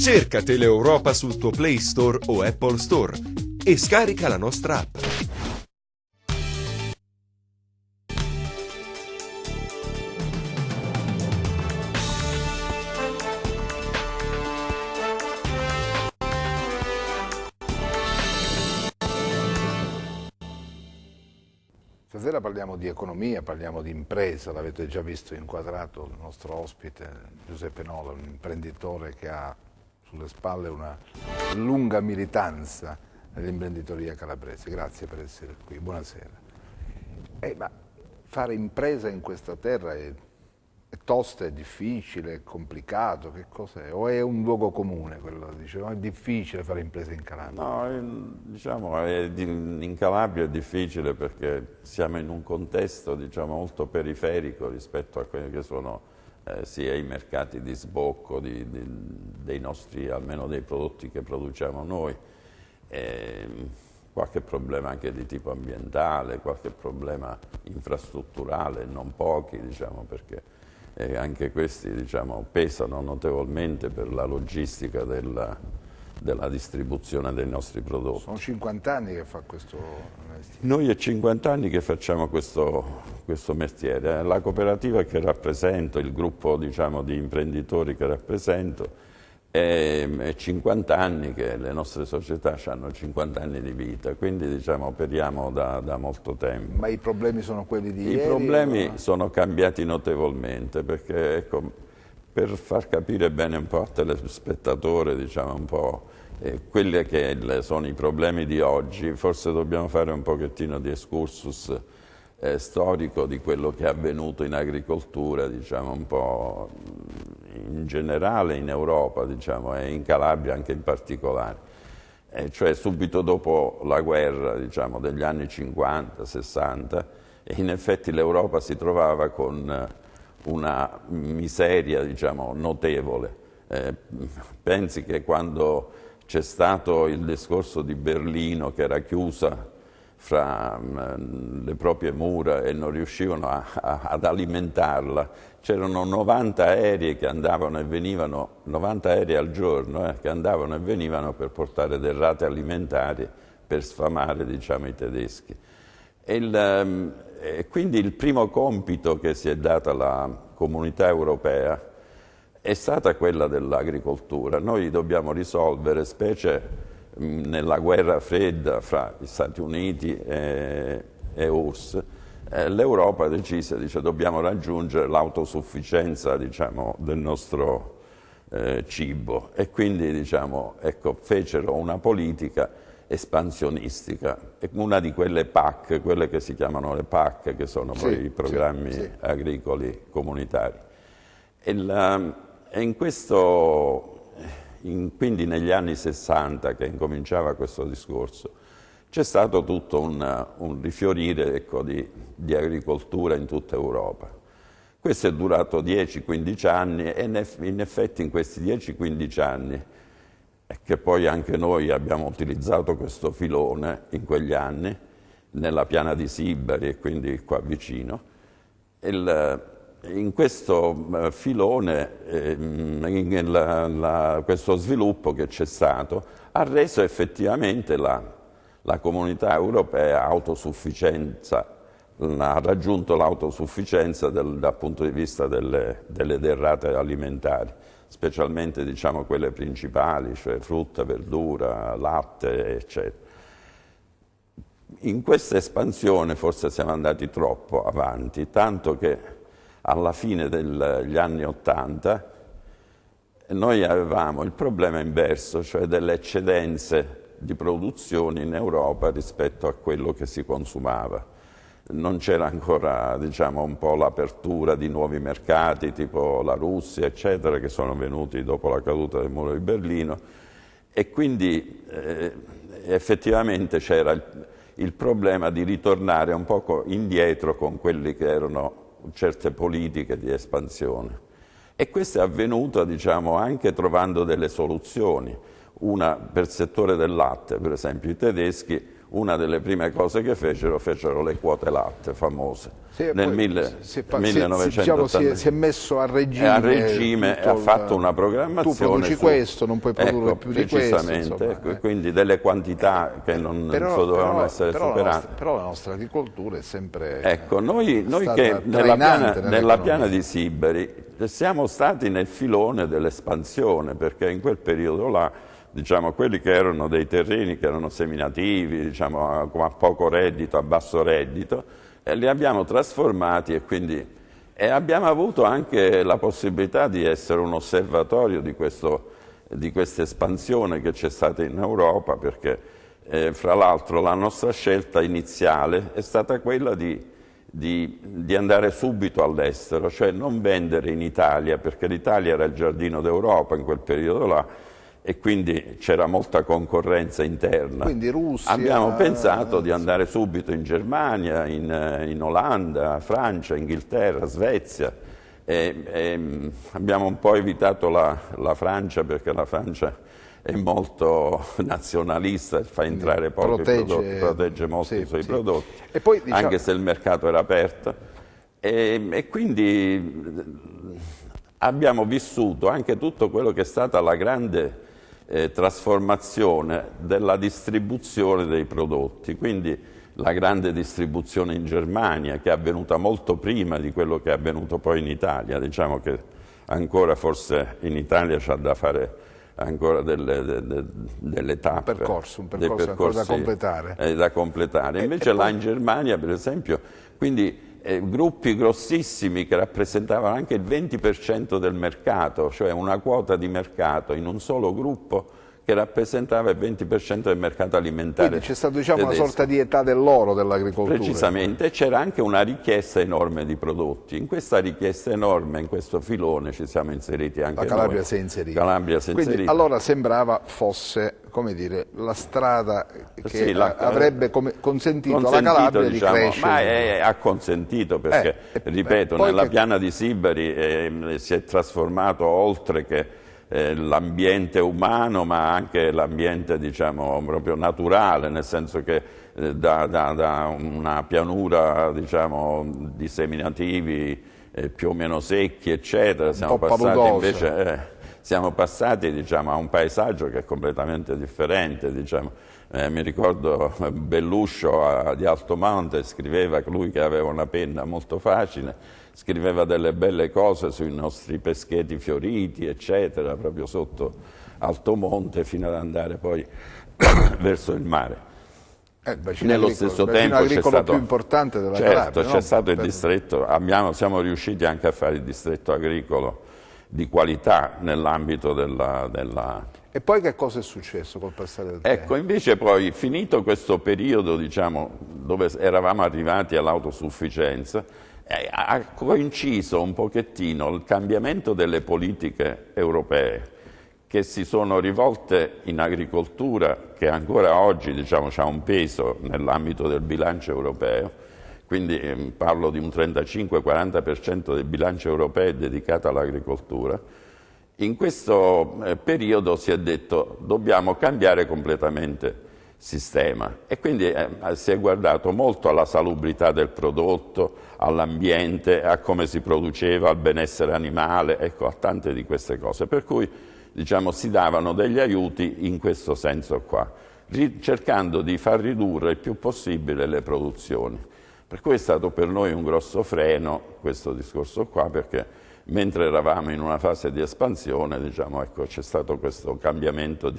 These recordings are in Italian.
Cerca Teleeuropa sul tuo Play Store o Apple Store e scarica la nostra app. Stasera parliamo di economia, parliamo di impresa, l'avete già visto inquadrato il nostro ospite Giuseppe Nola, un imprenditore che ha sulle spalle una lunga militanza nell'imprenditoria calabrese. Grazie per essere qui, buonasera. Ma fare impresa in questa terra è tosta, è difficile, è complicato, che cos'è? O è un luogo comune quello? Dice, è difficile fare impresa in Calabria? No, diciamo, in Calabria è difficile perché siamo in un contesto, diciamo, molto periferico rispetto a quelli che sono sia i mercati di sbocco dei nostri, almeno dei prodotti che produciamo noi. Qualche problema anche di tipo ambientale, qualche problema infrastrutturale, non pochi, diciamo, perché anche questi, diciamo, pesano notevolmente per la logistica della distribuzione dei nostri prodotti. Sono 50 anni che fa questo mestiere. Noi è 50 anni che facciamo questo mestiere. La cooperativa che rappresento, il gruppo, diciamo, di imprenditori che rappresento, è 50 anni che le nostre società hanno 50 anni di vita, quindi, diciamo, operiamo da molto tempo. Ma i problemi sono quelli di ieri? I problemi sono cambiati notevolmente perché, ecco, per far capire bene un po' al telespettatore, diciamo, un po' quelli che sono i problemi di oggi, forse dobbiamo fare un pochettino di excursus storico di quello che è avvenuto in agricoltura, diciamo, un po' in generale in Europa, diciamo, e in Calabria anche in particolare. Cioè subito dopo la guerra, diciamo, degli anni 50, 60, e in effetti l'Europa si trovava con una miseria, diciamo, notevole. Pensi che quando c'è stato il discorso di Berlino, che era chiusa fra le proprie mura e non riuscivano ad alimentarla, c'erano 90 aerei che andavano e venivano, 90 aerei al giorno, che andavano e venivano per portare derrate alimentari per sfamare, diciamo, i tedeschi. E quindi il primo compito che si è data alla comunità europea è stata quella dell'agricoltura. Noi dobbiamo risolvere, specie nella guerra fredda fra gli Stati Uniti e URSS, l'Europa decise, dice, dobbiamo raggiungere l'autosufficienza, diciamo, del nostro cibo, e quindi, diciamo, ecco, fecero una politica espansionistica, una di quelle PAC, quelle che si chiamano le PAC, che sono poi i programmi agricoli comunitari. E in questo, quindi negli anni 60 che incominciava questo discorso, c'è stato tutto un rifiorire, ecco, di agricoltura in tutta Europa. Questo è durato 10-15 anni e in effetti in questi 10-15 anni, che poi anche noi abbiamo utilizzato questo filone in quegli anni, nella piana di Sibari e quindi qua vicino, in questo filone, questo sviluppo che c'è stato ha reso effettivamente la comunità europea autosufficienza, ha raggiunto l'autosufficienza dal punto di vista delle derrate alimentari, specialmente, diciamo, quelle principali, cioè frutta, verdura, latte, eccetera. In questa espansione forse siamo andati troppo avanti, tanto che alla fine degli anni '80 noi avevamo il problema inverso, cioè delle eccedenze di produzione in Europa rispetto a quello che si consumava. Non c'era ancora, diciamo, un po' l'apertura di nuovi mercati, tipo la Russia, eccetera, che sono venuti dopo la caduta del muro di Berlino, e quindi effettivamente c'era il problema di ritornare un poco indietro con quelli che erano certe politiche di espansione. E questo è avvenuto, diciamo, anche trovando delle soluzioni. Una per il settore del latte, per esempio i tedeschi una delle prime cose che fecero le quote latte famose. Sì, nel diciamo, si è messo a regime, ha fatto una programmazione. Tu produci questo, non puoi produrre più di questo. Precisamente, quindi delle quantità che non dovevano essere superate. Però la nostra agricoltura è sempre Ecco, noi che nella piana di Siberi siamo stati nel filone dell'espansione, perché in quel periodo là, diciamo, quelli che erano dei terreni che erano seminativi, diciamo, a poco reddito, a basso reddito, li abbiamo trasformati e quindi abbiamo avuto anche la possibilità di essere un osservatorio di questa espansione che c'è stata in Europa, perché fra l'altro la nostra scelta iniziale è stata quella di andare subito all'estero, cioè non vendere in Italia, perché l'Italia era il giardino d'Europa in quel periodo là, e quindi c'era molta concorrenza interna. Quindi Russia... Abbiamo pensato di andare subito in Germania, in Olanda, Francia, Inghilterra, Svezia. Abbiamo un po' evitato la Francia, perché la Francia è molto nazionalista, fa entrare pochi prodotti, protegge molto i suoi prodotti, e poi, diciamo, anche se il mercato era aperto. E quindi abbiamo vissuto anche tutto quello che è stata la grande trasformazione della distribuzione dei prodotti, quindi la grande distribuzione in Germania, che è avvenuta molto prima di quello che è avvenuto poi in Italia. Diciamo che ancora forse in Italia c'ha da fare ancora delle tappe, un percorso ancora da completare. Invece là in Germania, per esempio, quindi gruppi grossissimi che rappresentavano anche il 20% del mercato, cioè una quota di mercato in un solo gruppo che rappresentava il 20% del mercato alimentare. Quindi c'è stata, diciamo, una sorta di età dell'oro dell'agricoltura. Precisamente, c'era anche una richiesta enorme di prodotti. In questa richiesta enorme, in questo filone, ci siamo inseriti anche la Calabria noi. Si è inserita. Calabria si è Quindi inserita. allora sembrava fosse, come dire, la strada che avrebbe consentito alla Calabria, diciamo, di crescere. Ma ha consentito, perché, ripeto, nella piana di Siberi si è trasformato, oltre che l'ambiente umano, ma anche l'ambiente, diciamo, proprio naturale, nel senso che da una pianura, diciamo, di seminativi più o meno secchi, eccetera, siamo passati diciamo, a un paesaggio che è completamente differente. Diciamo. Mi ricordo Belluscio di Altomonte scriveva, lui che aveva una penna molto facile, scriveva delle belle cose sui nostri pescheti fioriti, eccetera, proprio sotto Altomonte, fino ad andare poi verso il mare. Nello stesso tempo c'è stato, più importante della Calabria, c'è stato il distretto, siamo riusciti anche a fare il distretto agricolo di qualità nell'ambito della... E poi che cosa è successo col passare del tempo? Ecco, invece poi, finito questo periodo, diciamo, dove eravamo arrivati all'autosufficienza, ha coinciso un pochettino il cambiamento delle politiche europee, che si sono rivolte in agricoltura, che ancora oggi, diciamo, ha un peso nell'ambito del bilancio europeo. Quindi parlo di un 35-40% del bilancio europeo è dedicato all'agricoltura. In questo periodo si è detto dobbiamo cambiare completamente sistema, e quindi si è guardato molto alla salubrità del prodotto, all'ambiente, a come si produceva, al benessere animale, ecco, a tante di queste cose, per cui, diciamo, si davano degli aiuti in questo senso qua, cercando di far ridurre il più possibile le produzioni. Per cui è stato per noi un grosso freno questo discorso qua, perché mentre eravamo in una fase di espansione, diciamo, ecco, c'è stato questo cambiamento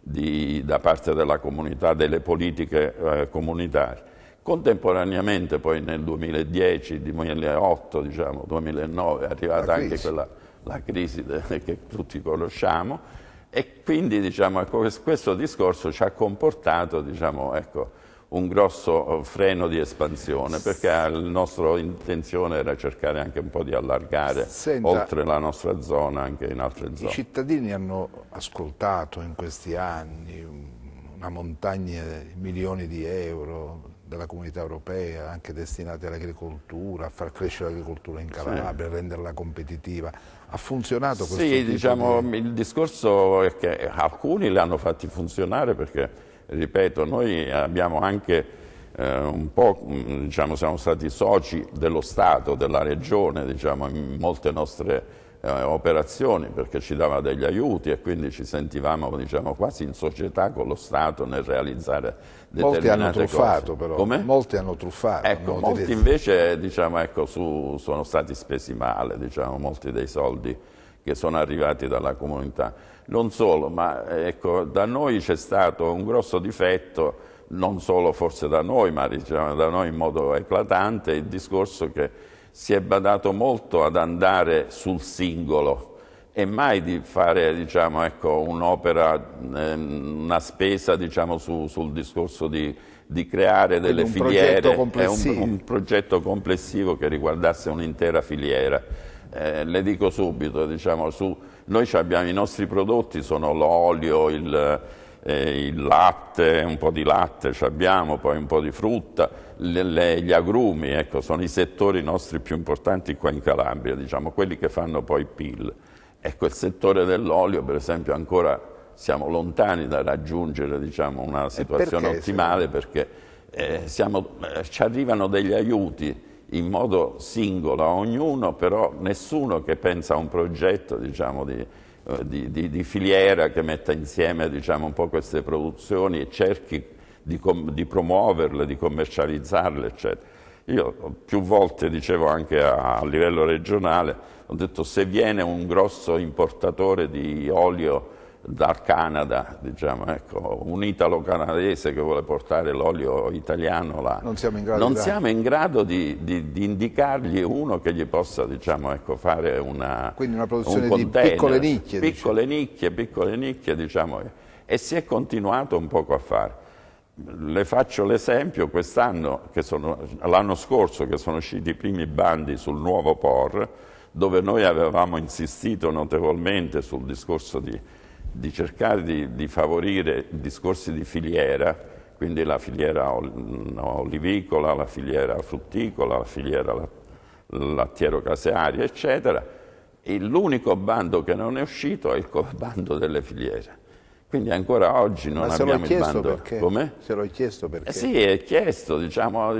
da parte della comunità, delle politiche comunitarie. Contemporaneamente poi nel 2010, 2008, diciamo, 2009 è arrivata anche la crisi che tutti conosciamo, e quindi, diciamo, ecco, questo discorso ci ha comportato, diciamo, ecco, un grosso freno di espansione, perché la nostra intenzione era cercare anche un po' di allargare oltre la nostra zona anche in altre zone. I cittadini hanno ascoltato in questi anni una montagna di milioni di euro della comunità europea, anche destinati all'agricoltura, a far crescere l'agricoltura in Calabria, a renderla competitiva. Ha funzionato questo tipo diciamo, il discorso è che alcuni li hanno fatti funzionare, perché ripeto, noi abbiamo anche un po', diciamo, siamo stati soci dello Stato, della Regione, diciamo, in molte nostre operazioni, perché ci dava degli aiuti e quindi ci sentivamo, diciamo, quasi in società con lo Stato nel realizzare determinate cose. Molti hanno truffato però. Come? Molti hanno truffato. Ecco, molti invece, diciamo, ecco, sono stati spesi male, diciamo, molti dei soldi che sono arrivati dalla comunità. Non solo, ma ecco, da noi c'è stato un grosso difetto, non solo forse da noi, ma diciamo, da noi in modo eclatante, il discorso che si è badato molto ad andare sul singolo e mai di fare, diciamo, ecco, un'opera, una spesa, diciamo, sul discorso di creare delle filiere, un progetto complessivo che riguardasse un'intera filiera. Le dico subito, diciamo, noi abbiamo i nostri prodotti, sono l'olio, il latte, un po' di latte abbiamo, poi un po' di frutta, gli agrumi, ecco, sono i settori nostri più importanti qua in Calabria, diciamo, quelli che fanno poi PIL. Ecco, il settore dell'olio, per esempio, ancora siamo lontani da raggiungere, diciamo, una situazione ottimale, perché ci arrivano degli aiuti in modo singolo a ognuno, però nessuno che pensa a un progetto, diciamo, di filiera che metta insieme, diciamo, un po' queste produzioni e cerchi di promuoverle, di commercializzarle, eccetera. Io più volte dicevo anche a livello regionale, ho detto, se viene un grosso importatore di olio dal Canada, diciamo, ecco, un italo-canadese che vuole portare l'olio italiano là, non siamo in grado di indicargli uno che gli possa, diciamo, ecco, fare quindi una produzione di piccole nicchie, piccole nicchie, diciamo, e si è continuato un poco a fare. Le faccio l'esempio, quest'anno, l'anno scorso, che sono usciti i primi bandi sul nuovo POR, dove noi avevamo insistito notevolmente sul discorso di cercare di favorire discorsi di filiera, quindi la filiera olivicola, la filiera frutticola, la filiera lattiero-casearia, eccetera. E l'unico bando che non è uscito è il bando delle filiere. Quindi ancora oggi non abbiamo il bando. Perché? Come? Se l'ho chiesto perché? Sì, è chiesto, diciamo,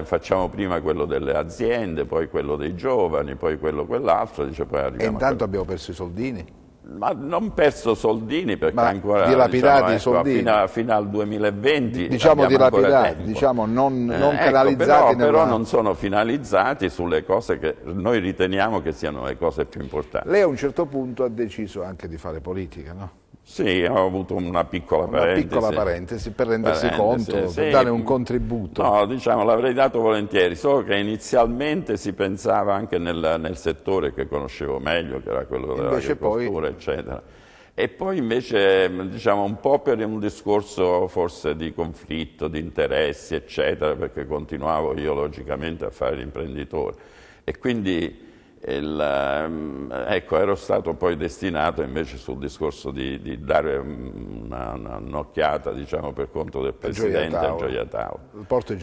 facciamo prima quello delle aziende, poi quello dei giovani, poi quell'altro, poi arriviamo. E intanto abbiamo perso i soldini? Ma non perso soldini, perché ancora, dilapidati, diciamo, ecco, soldini. Fino al 2020 diciamo dilapidati, diciamo non canalizzati, però non sono finalizzati sulle cose che noi riteniamo che siano le cose più importanti. Lei a un certo punto ha deciso anche di fare politica, no? Sì, ho avuto una piccola parentesi per rendersi conto, per dare un contributo. No, diciamo, l'avrei dato volentieri, solo che inizialmente si pensava anche nel settore che conoscevo meglio, che era quello dell'agricoltura, eccetera. E poi invece, diciamo, un po' per un discorso forse di conflitto, di interessi, eccetera, perché continuavo io logicamente a fare l'imprenditore. E quindi ecco, ero stato poi destinato invece sul discorso di dare un'occhiata, diciamo, per conto del Presidente a Gioia Tauro. Il porto di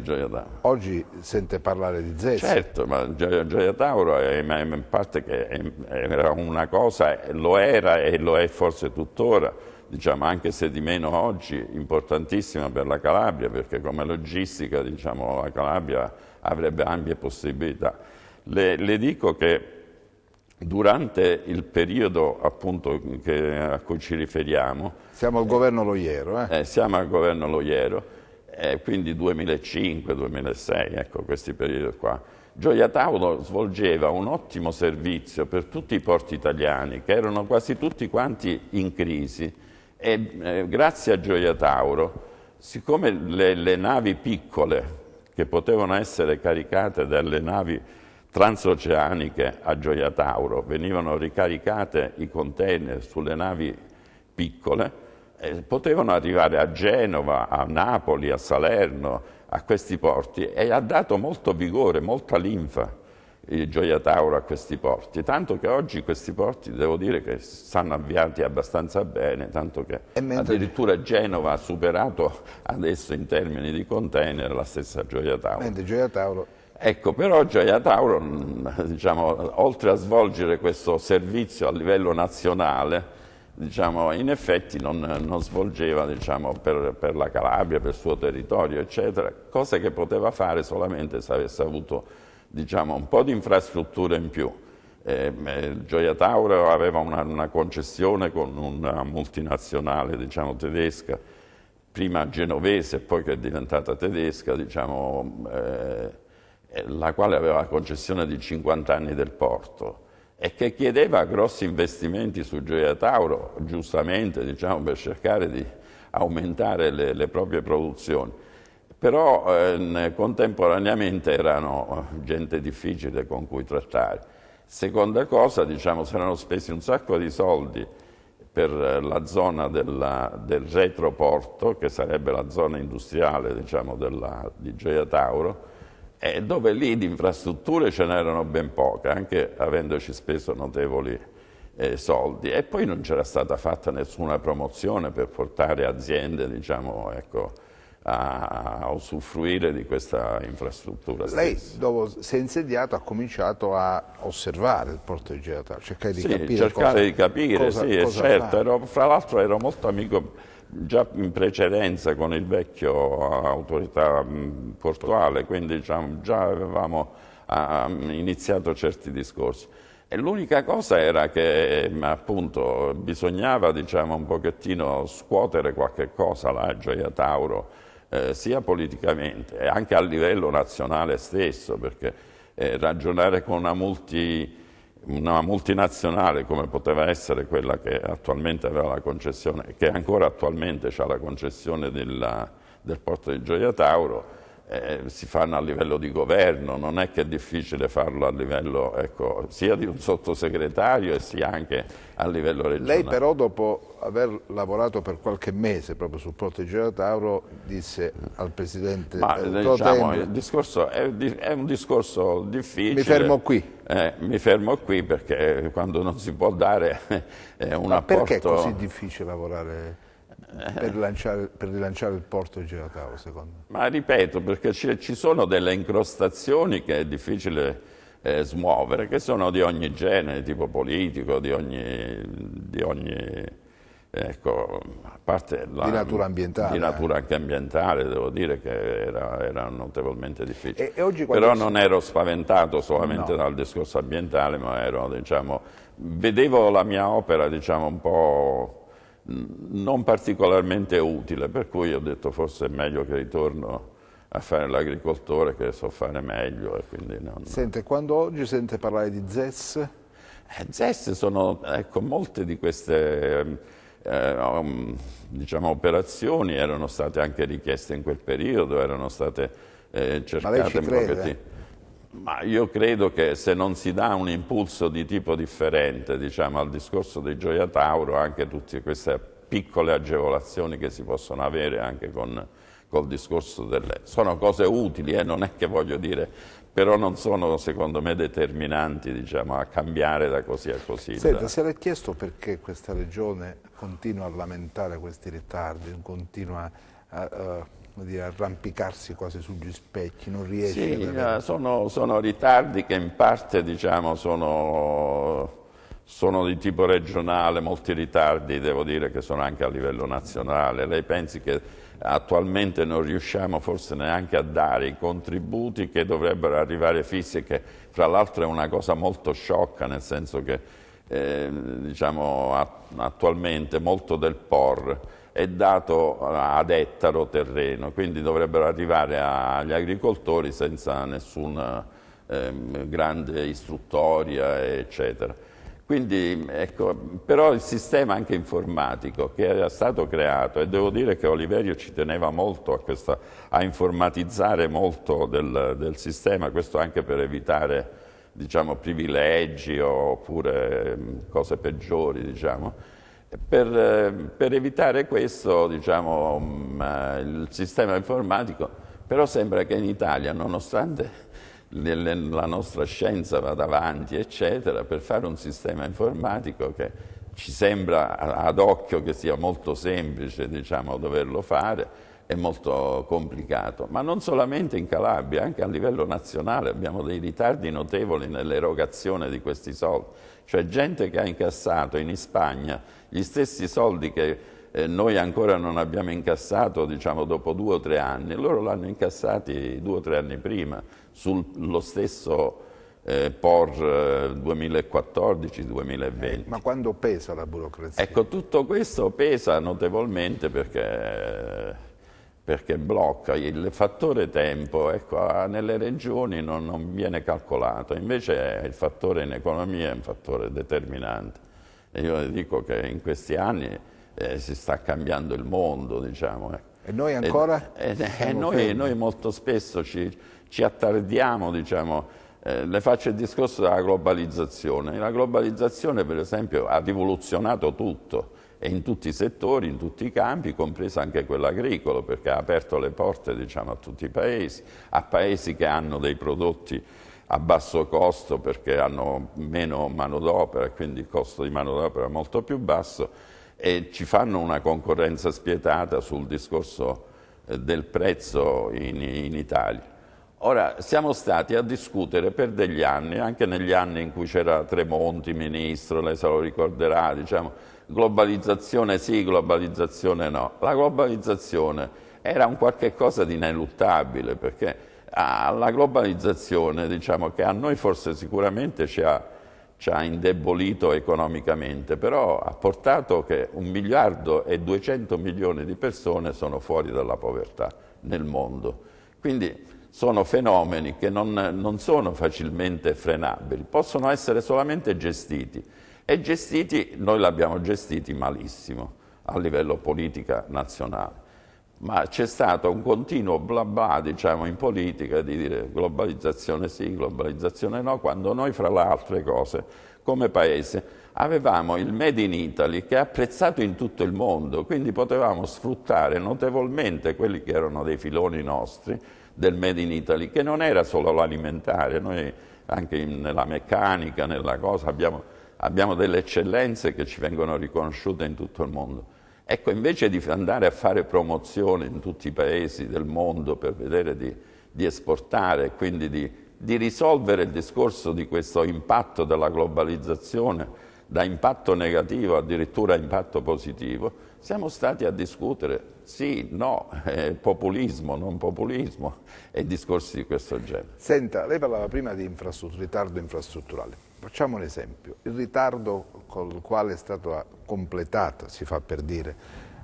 Gioia Tauro. Oggi sente parlare di ZES? Certo, ma Gioia Tauro è in parte che era una cosa, lo era e lo è forse tuttora, diciamo, anche se di meno oggi, importantissima per la Calabria, perché come logistica, diciamo, la Calabria avrebbe ampie possibilità. Le dico che durante il periodo, appunto, a cui ci riferiamo... Siamo al governo Loiero, siamo al governo Loiero, quindi 2005-2006, ecco, questi periodi qua. Gioia Tauro svolgeva un ottimo servizio per tutti i porti italiani, che erano quasi tutti quanti in crisi, e grazie a Gioia Tauro, siccome le navi piccole, che potevano essere caricate dalle navi transoceaniche a Gioia Tauro, venivano ricaricate i container sulle navi piccole, potevano arrivare a Genova, a Napoli, a Salerno, a questi porti, e ha dato molto vigore, molta linfa Gioia Tauro a questi porti, tanto che oggi questi porti devo dire che stanno avviati abbastanza bene, tanto che addirittura Genova ha superato adesso in termini di container la stessa Gioia Tauro. Mentre Gioia Tauro... Ecco, però Gioia Tauro, diciamo, oltre a svolgere questo servizio a livello nazionale, diciamo, in effetti non svolgeva, diciamo, per la Calabria, per il suo territorio, eccetera, cosa che poteva fare solamente se avesse avuto, diciamo, un po' di infrastrutture in più. Gioia Tauro aveva una concessione con una multinazionale, diciamo, tedesca, prima genovese e poi che è diventata tedesca, diciamo, la quale aveva la concessione di 50 anni del porto e che chiedeva grossi investimenti su Gioia Tauro, giustamente, diciamo, per cercare di aumentare le proprie produzioni. Però contemporaneamente erano gente difficile con cui trattare. Seconda cosa, diciamo, si erano spesi un sacco di soldi per la zona del retroporto, che sarebbe la zona industriale, diciamo, di Gioia Tauro, dove lì di infrastrutture ce n'erano ben poche, anche avendoci speso notevoli soldi. E poi non c'era stata fatta nessuna promozione per portare aziende, diciamo, ecco, a usufruire di questa infrastruttura Lei, stessa. dopo si è insediato, ha cominciato a osservare il porto di Gioia Tauro, cercare di Sì, capire cercare di capire, cosa sì, certo. fare. Fra l'altro ero molto amico già in precedenza con il vecchio autorità portuale, quindi diciamo, già avevamo iniziato certi discorsi. E l'unica cosa era che appunto bisognava, diciamo, un pochettino scuotere qualche cosa là a Gioia Tauro, sia politicamente e anche a livello nazionale stesso, perché ragionare con una multinazionale come poteva essere quella che attualmente aveva la concessione, che ancora attualmente ha la concessione del porto di Gioia Tauro, si fanno a livello di governo, non è che è difficile farlo a livello, ecco, sia di un sottosegretario e sia anche a livello regionale. Lei però, dopo aver lavorato per qualche mese proprio sul porto di Gioia Tauro, disse al Presidente diciamo, il discorso è un discorso difficile. Mi fermo qui. Mi fermo qui perché quando non si può dare un apporto... Perché è così difficile lavorare per rilanciare il porto di Gioia Tauro, secondo me? Ma ripeto, perché ci sono delle incrostazioni che è difficile smuovere, che sono di ogni genere, tipo politico, di ogni ecco, a parte di natura ambientale. Di natura anche ambientale, devo dire che era notevolmente difficile. E oggi però non ero spaventato solamente No. dal discorso ambientale, ma ero, diciamo, vedevo la mia opera, diciamo, un po' non particolarmente utile, per cui ho detto forse è meglio che ritorno a fare l'agricoltore, che so fare meglio. E quindi non... Sente, quando oggi sente parlare di ZES? ZES sono, ecco, molte di queste diciamo, operazioni erano state anche richieste in quel periodo, erano state cercate. Ma lei ci crede? Ma io credo che se non si dà un impulso di tipo differente, diciamo, al discorso di Gioia Tauro, anche tutte queste piccole agevolazioni che si possono avere anche col discorso delle... Sono cose utili, non è che voglio dire, però non sono, secondo me, determinanti, diciamo, a cambiare da così a così. Senta, si era chiesto perché questa regione continua a lamentare questi ritardi, continua a arrampicarsi quasi sugli specchi, non riesce sì, ad avere... sono ritardi che in parte, diciamo, sono di tipo regionale, molti ritardi devo dire che sono anche a livello nazionale. Lei pensi che attualmente non riusciamo forse neanche a dare i contributi che dovrebbero arrivare fissi, che fra l'altro è una cosa molto sciocca, nel senso che diciamo, attualmente molto del POR è dato ad ettaro terreno, quindi dovrebbero arrivare agli agricoltori senza nessuna grande istruttoria, eccetera. Quindi, ecco, però il sistema anche informatico che era stato creato, e devo dire che Oliverio ci teneva molto a informatizzare molto del sistema, questo anche per evitare, diciamo, privilegi oppure cose peggiori, diciamo. Per evitare questo, diciamo, il sistema informatico, però sembra che in Italia, nonostante la nostra scienza vada avanti, eccetera, per fare un sistema informatico che ci sembra ad occhio che sia molto semplice, diciamo, doverlo fare, è molto complicato, ma non solamente in Calabria, anche a livello nazionale abbiamo dei ritardi notevoli nell'erogazione di questi soldi, cioè gente che ha incassato in Spagna gli stessi soldi che noi ancora non abbiamo incassato, diciamo, dopo 2 o 3 anni, loro l'hanno incassati 2 o 3 anni prima, sullo stesso POR 2014-2020. Ma quando pesa la burocrazia? Ecco, tutto questo pesa notevolmente perché blocca. Il fattore tempo, ecco, nelle regioni non viene calcolato, invece il fattore in economia è un fattore determinante. E io le dico che in questi anni si sta cambiando il mondo, diciamo. E noi ancora? Noi molto spesso ci attardiamo, diciamo. Le faccio il discorso della globalizzazione. La globalizzazione, per esempio, ha rivoluzionato tutto, e in tutti i settori, in tutti i campi, compreso anche quello agricolo, perché ha aperto le porte, diciamo, a tutti i paesi, a paesi che hanno dei prodotti a basso costo perché hanno meno manodopera e quindi il costo di manodopera è molto più basso, e ci fanno una concorrenza spietata sul discorso del prezzo in Italia. Ora, siamo stati a discutere per degli anni, anche negli anni in cui c'era Tremonti ministro, lei se lo ricorderà, diciamo, globalizzazione sì, globalizzazione no. La globalizzazione era un qualche cosa di ineluttabile, perché la globalizzazione, diciamo, che a noi forse sicuramente ci ha indebolito economicamente, però ha portato che 1.200 milioni di persone sono fuori dalla povertà nel mondo. Quindi sono fenomeni che non sono facilmente frenabili, possono essere solamente gestiti, e gestiti, noi l'abbiamo gestiti malissimo a livello politica nazionale, ma c'è stato un continuo bla bla, diciamo, in politica di dire globalizzazione sì, globalizzazione no, quando noi, fra le altre cose, come Paese avevamo il Made in Italy che è apprezzato in tutto il mondo, quindi potevamo sfruttare notevolmente quelli che erano dei filoni nostri del Made in Italy, che non era solo l'alimentare, noi anche nella meccanica, nella cosa, abbiamo delle eccellenze che ci vengono riconosciute in tutto il mondo. Ecco, invece di andare a fare promozione in tutti i paesi del mondo per vedere di esportare e quindi di risolvere il discorso di questo impatto della globalizzazione, da impatto negativo addirittura a impatto positivo, siamo stati a discutere sì, no, populismo, non populismo e discorsi di questo genere. Senta, lei parlava prima di ritardo infrastrutturale. Facciamo un esempio. Il ritardo con il quale è stata completata, si fa per dire,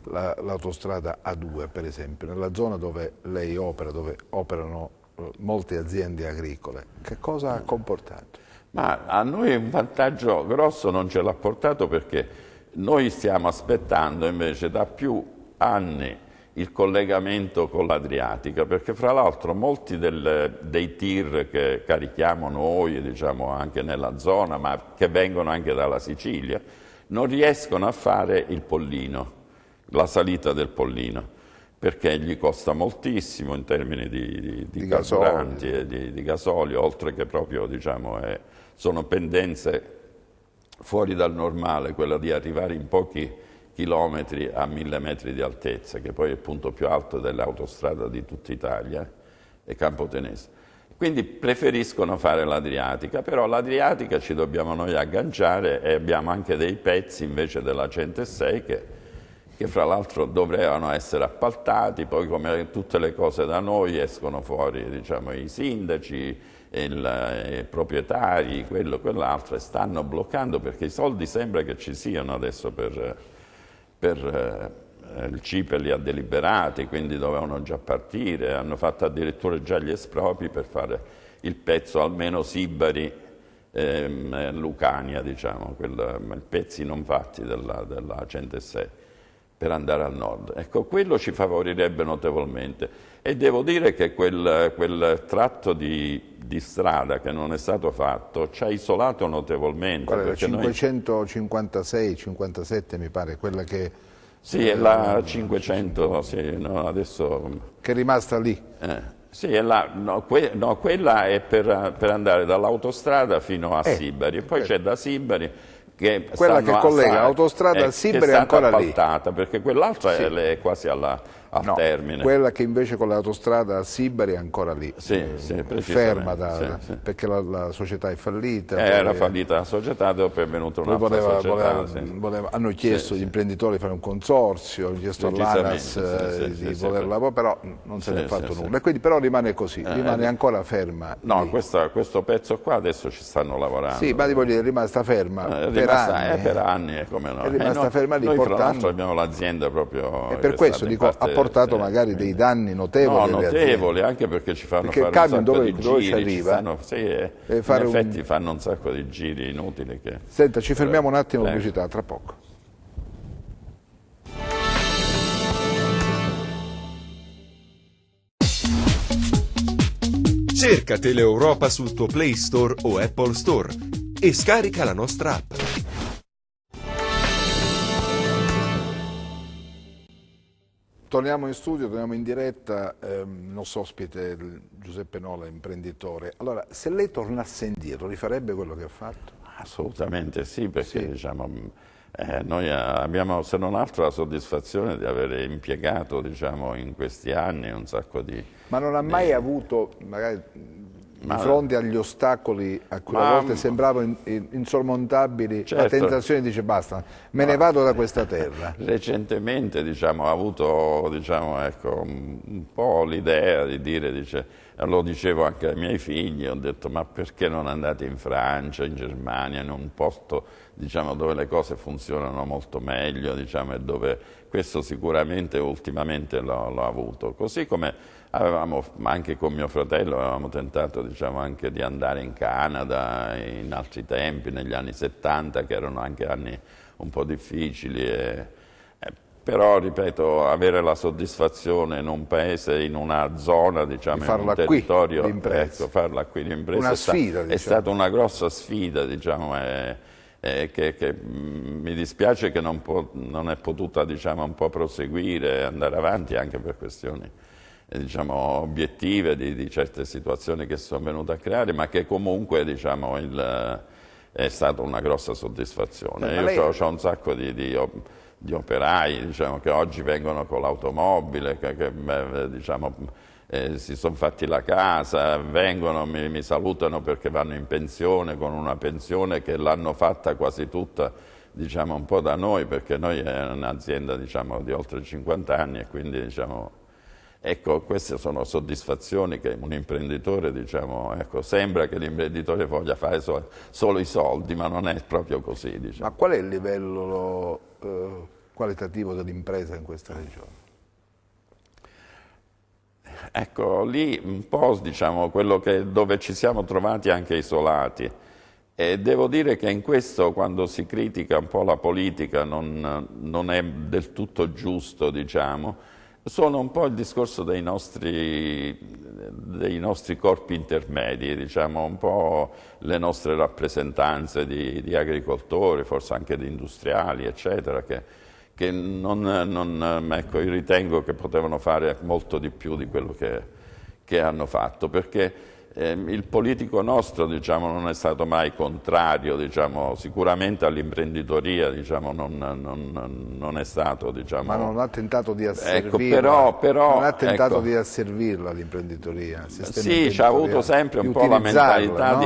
l'autostrada A2, per esempio, nella zona dove lei opera, dove operano molte aziende agricole, che cosa ha comportato? Ma a noi un vantaggio grosso non ce l'ha portato, perché noi stiamo aspettando invece da più anni il collegamento con l'Adriatica, perché fra l'altro molti dei tir che carichiamo noi, diciamo anche nella zona, ma che vengono anche dalla Sicilia, non riescono a fare il Pollino, la salita del Pollino, perché gli costa moltissimo in termini di carburanti e di gasolio, oltre che proprio, diciamo, sono pendenze fuori dal normale, quella di arrivare in pochi chilometri a 1000 metri di altezza, che poi è il punto più alto dell'autostrada di tutta Italia, è Campotenese. Quindi preferiscono fare l'Adriatica, però l'Adriatica ci dobbiamo noi agganciare, e abbiamo anche dei pezzi invece della 106 che fra l'altro dovevano essere appaltati, poi come tutte le cose da noi escono fuori, diciamo, i sindaci, i proprietari, quello, quell'altro, e stanno bloccando, perché i soldi sembra che ci siano adesso per il CIPE li ha deliberati, quindi dovevano già partire, hanno fatto addirittura già gli espropri per fare il pezzo almeno Sibari-Lucania, diciamo, i pezzi non fatti della 106 per andare al nord. Ecco, quello ci favorirebbe notevolmente, e devo dire che quel tratto di strada che non è stato fatto ci ha isolato notevolmente. Qual è la 556, 57 mi pare, quella che... Sì, è la 500, sì, no, adesso... Che è rimasta lì. Sì, quella è per andare dall'autostrada fino a Sibari, e poi c'è da Sibari che quella che collega l'autostrada a Sibari è ancora lì, perché quell'altra è quasi alla al termine. Quella che invece con l'autostrada a Sibari è ancora lì, ferma perché la società è fallita. Era fallita la società, dopo è venuta un'altra società. Hanno chiesto gli imprenditori di fare un consorzio, hanno chiesto all'ANAS di volerla, però non se ne è fatto nulla. E quindi però rimane così, rimane ancora ferma. No, questo pezzo qua adesso ci stanno lavorando. Sì, ma è rimasta ferma per anni. Come no. È rimasta ferma lì, noi fra l'altro abbiamo l'azienda proprio... E per questo dico, ha portato magari dei danni notevoli. No, notevoli, anche perché ci fanno fare un sacco di giri. Ci arriva? In effetti fanno un sacco di giri inutili. Senta, ci fermiamo un attimo, pubblicità, tra poco. Cerca Teleeuropa sul tuo Play Store o Apple Store e scarica la nostra app. Torniamo in studio, torniamo in diretta, il nostro ospite Giuseppe Nola, imprenditore. Allora, se lei tornasse indietro, rifarebbe quello che ha fatto? Assolutamente sì, perché diciamo, noi abbiamo se non altro la soddisfazione di aver impiegato diciamo, in questi anni un sacco di... Ma non ha mai avuto, magari di fronte agli ostacoli a cui a volte sembravano insormontabili, la tentazione dice basta, me ne vado da questa terra? Recentemente diciamo, ho avuto ecco, un po' l'idea di dire, lo dicevo anche ai miei figli, ho detto ma perché non andate in Francia, in Germania, in un posto diciamo, dove le cose funzionano molto meglio diciamo, e dove questo sicuramente ultimamente l'ho avuto, così come avevamo anche con mio fratello avevamo tentato diciamo, anche di andare in Canada in altri tempi, negli anni 70, che erano anche anni un po' difficili. Però, ripeto, avere la soddisfazione in un paese, in una zona, diciamo, in un territorio, farla qui d'impresa una sfida, è stata una grossa sfida, diciamo, che mi dispiace che non è potuta, diciamo, un po' proseguire, andare avanti anche per questioni diciamo, obiettive di certe situazioni che si sono venute a creare, ma che comunque diciamo, è stata una grossa soddisfazione. Io ho un sacco di operai diciamo, che oggi vengono con l'automobile, che diciamo, si sono fatti la casa, vengono, mi salutano perché vanno in pensione, con una pensione che l'hanno fatta quasi tutta diciamo, un po' da noi, perché noi è un'azienda diciamo, di oltre 50 anni e quindi diciamo, ecco, queste sono soddisfazioni che un imprenditore, diciamo, ecco, sembra che l'imprenditore voglia fare solo i soldi, ma non è proprio così. Diciamo. Ma qual è il livello qualitativo dell'impresa in questa regione? Ecco, lì un po' diciamo, dove ci siamo trovati anche isolati. E devo dire che in questo, quando si critica un po' la politica, non è del tutto giusto, diciamo. Sono un po' il discorso dei nostri corpi intermedi, diciamo, un po' le nostre rappresentanze di agricoltori, forse anche di industriali, eccetera, che ecco, io ritengo che potevano fare molto di più di quello che hanno fatto, perché il politico nostro diciamo, non è stato mai contrario, diciamo, sicuramente all'imprenditoria diciamo, non è stato. Diciamo, ma non ha tentato di asservirla, ecco, però, non ha tentato ecco, di asservirla l'imprenditoria. Sì, ci ha avuto sempre un po' la mentalità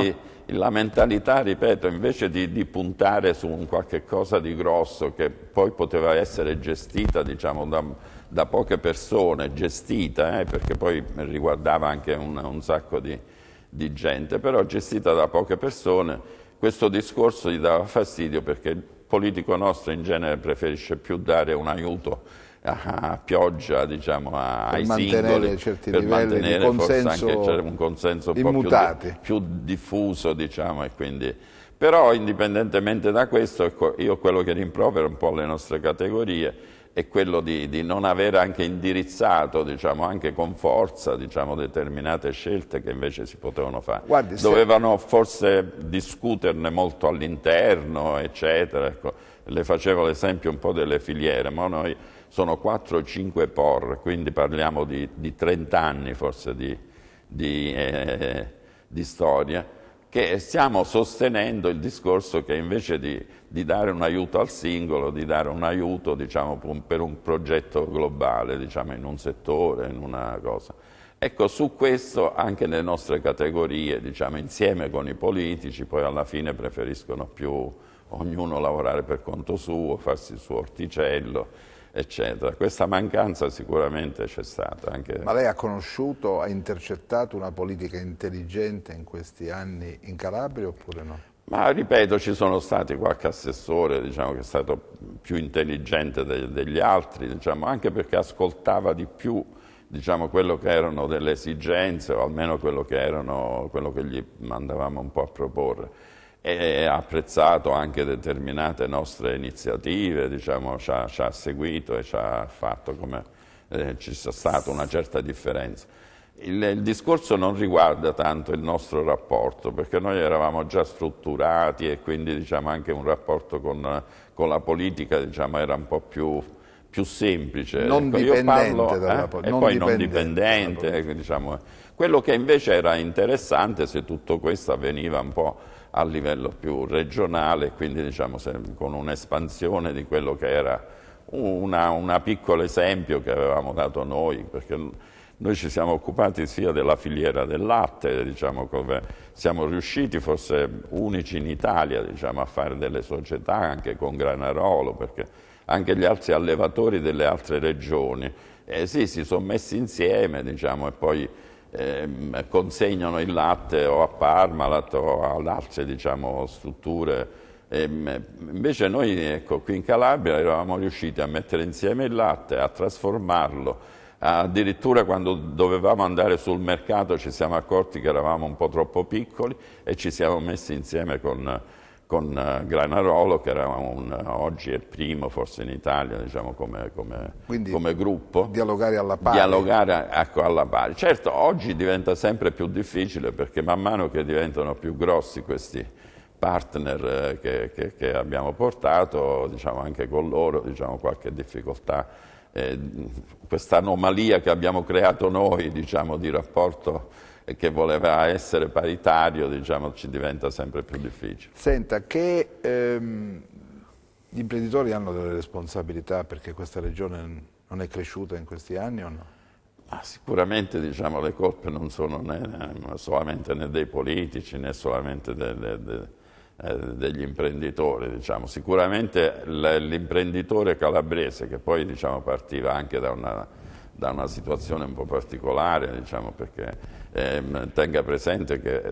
la mentalità, ripeto, invece di puntare su un qualche cosa di grosso che poi poteva essere gestita diciamo, da poche persone, perché poi riguardava anche un sacco di gente, però gestita da poche persone, questo discorso gli dava fastidio perché il politico nostro in genere preferisce più dare un aiuto a pioggia, diciamo, ai singoli, certi per livelli mantenere di consenso, forse anche un consenso un immutati, po' più diffuso, diciamo, e quindi... Però indipendentemente da questo, ecco, io quello che rimprovero un po' le nostre categorie è quello di non aver anche indirizzato, diciamo, anche con forza, diciamo, determinate scelte che invece si potevano fare. Guardi, dovevano forse discuterne molto all'interno, eccetera. Ecco, le facevo l'esempio un po' delle filiere, ma noi sono 4 o 5 POR, quindi parliamo di 30 anni forse di storia, che stiamo sostenendo il discorso che invece di dare un aiuto al singolo, di dare un aiuto, diciamo, per un progetto globale, diciamo, in un settore, in una cosa. Ecco, su questo anche le nostre categorie, diciamo, insieme con i politici, poi alla fine preferiscono più ognuno lavorare per conto suo, farsi il suo orticello, eccetera. Questa mancanza sicuramente c'è stata. Anche... Ma lei ha conosciuto, ha intercettato una politica intelligente in questi anni in Calabria oppure no? Ma ripeto, ci sono stati qualche assessore, diciamo, che è stato più intelligente degli altri, diciamo, anche perché ascoltava di più, diciamo, quello che erano delle esigenze, o almeno quello che gli mandavamo un po' a proporre. E ha apprezzato anche determinate nostre iniziative, diciamo, ci ha seguito e ci ha fatto come ci sia stata una certa differenza. Il discorso non riguarda tanto il nostro rapporto, perché noi eravamo già strutturati e quindi, diciamo, anche un rapporto con la politica, diciamo, era un po' più semplice. Non dipendente dalla politica. E poi non dipendente, diciamo. Quello che invece era interessante se tutto questo avveniva un po' a livello più regionale, quindi, diciamo, con un'espansione di quello che era un piccolo esempio che avevamo dato noi, perché noi ci siamo occupati sia della filiera del latte, diciamo, come siamo riusciti forse unici in Italia, diciamo, a fare delle società anche con Granarolo, perché anche gli altri allevatori delle altre regioni sì, si sono messi insieme, diciamo, e poi consegnano il latte o a Parmalat o ad altre, diciamo, strutture. Invece noi, ecco, qui in Calabria eravamo riusciti a mettere insieme il latte, a trasformarlo. Addirittura quando dovevamo andare sul mercato ci siamo accorti che eravamo un po' troppo piccoli e ci siamo messi insieme con Granarolo, che era oggi è il primo forse in Italia, diciamo, come gruppo. Dialogare alla pari. Dialogare, ecco, alla pari. Certo, oggi diventa sempre più difficile perché man mano che diventano più grossi questi partner che abbiamo portato, diciamo, anche con loro, diciamo, qualche difficoltà. Questa anomalia che abbiamo creato noi, diciamo, di rapporto che voleva essere paritario, diciamo, ci diventa sempre più difficile. Senta, che gli imprenditori hanno delle responsabilità perché questa regione non è cresciuta in questi anni o no? Sicuramente, diciamo, le colpe non sono solamente né dei politici né solamente degli imprenditori, diciamo. Sicuramente l'imprenditore calabrese, che poi, diciamo, partiva anche da una situazione un po' particolare, diciamo, perché tenga presente che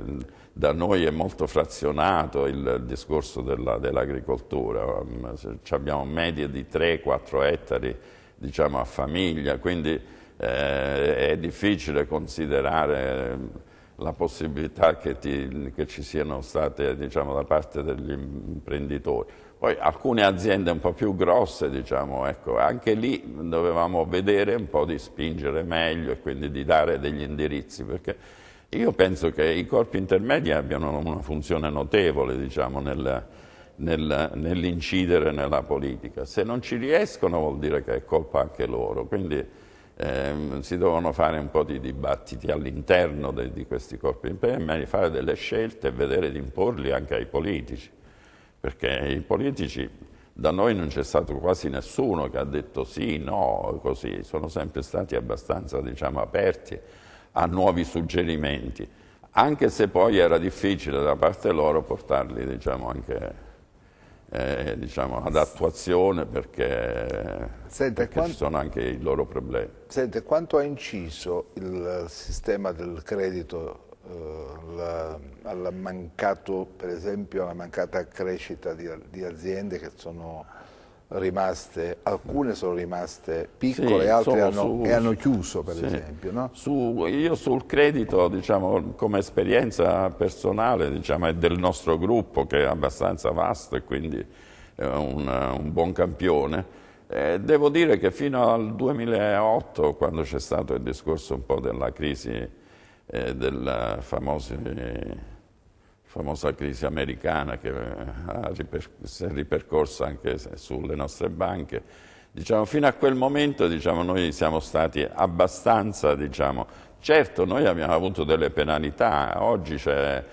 da noi è molto frazionato il discorso dell'agricoltura, abbiamo medie di 3-4 ettari, diciamo, a famiglia, quindi è difficile considerare la possibilità che ci siano state, diciamo, da parte degli imprenditori. Poi alcune aziende un po' più grosse, diciamo, ecco, anche lì dovevamo vedere un po' di spingere meglio e quindi di dare degli indirizzi, perché io penso che i corpi intermedi abbiano una funzione notevole, diciamo, nell'incidere nella politica. Se non ci riescono vuol dire che è colpa anche loro, quindi si devono fare un po' di dibattiti all'interno di questi corpi intermedi, fare delle scelte e vedere di imporli anche ai politici, perché i politici, da noi non c'è stato quasi nessuno che ha detto sì, no, così, sono sempre stati abbastanza, diciamo, aperti a nuovi suggerimenti, anche se poi era difficile da parte loro portarli, diciamo, anche diciamo, ad attuazione, perché ci sono anche i loro problemi. Sente, quanto ha inciso il sistema del credito alla mancata crescita di aziende che sono rimaste, alcune sono rimaste piccole, sì, altre hanno chiuso, per sì, esempio, no? Io sul credito, diciamo, come esperienza personale, diciamo, è del nostro gruppo, che è abbastanza vasto e quindi è un buon campione. Devo dire che fino al 2008, quando c'è stato il discorso un po' della crisi, della famosa crisi americana che si è ripercorsa anche sulle nostre banche, diciamo, fino a quel momento, diciamo, noi siamo stati abbastanza, diciamo, Certo, noi abbiamo avuto delle penalità, oggi c'è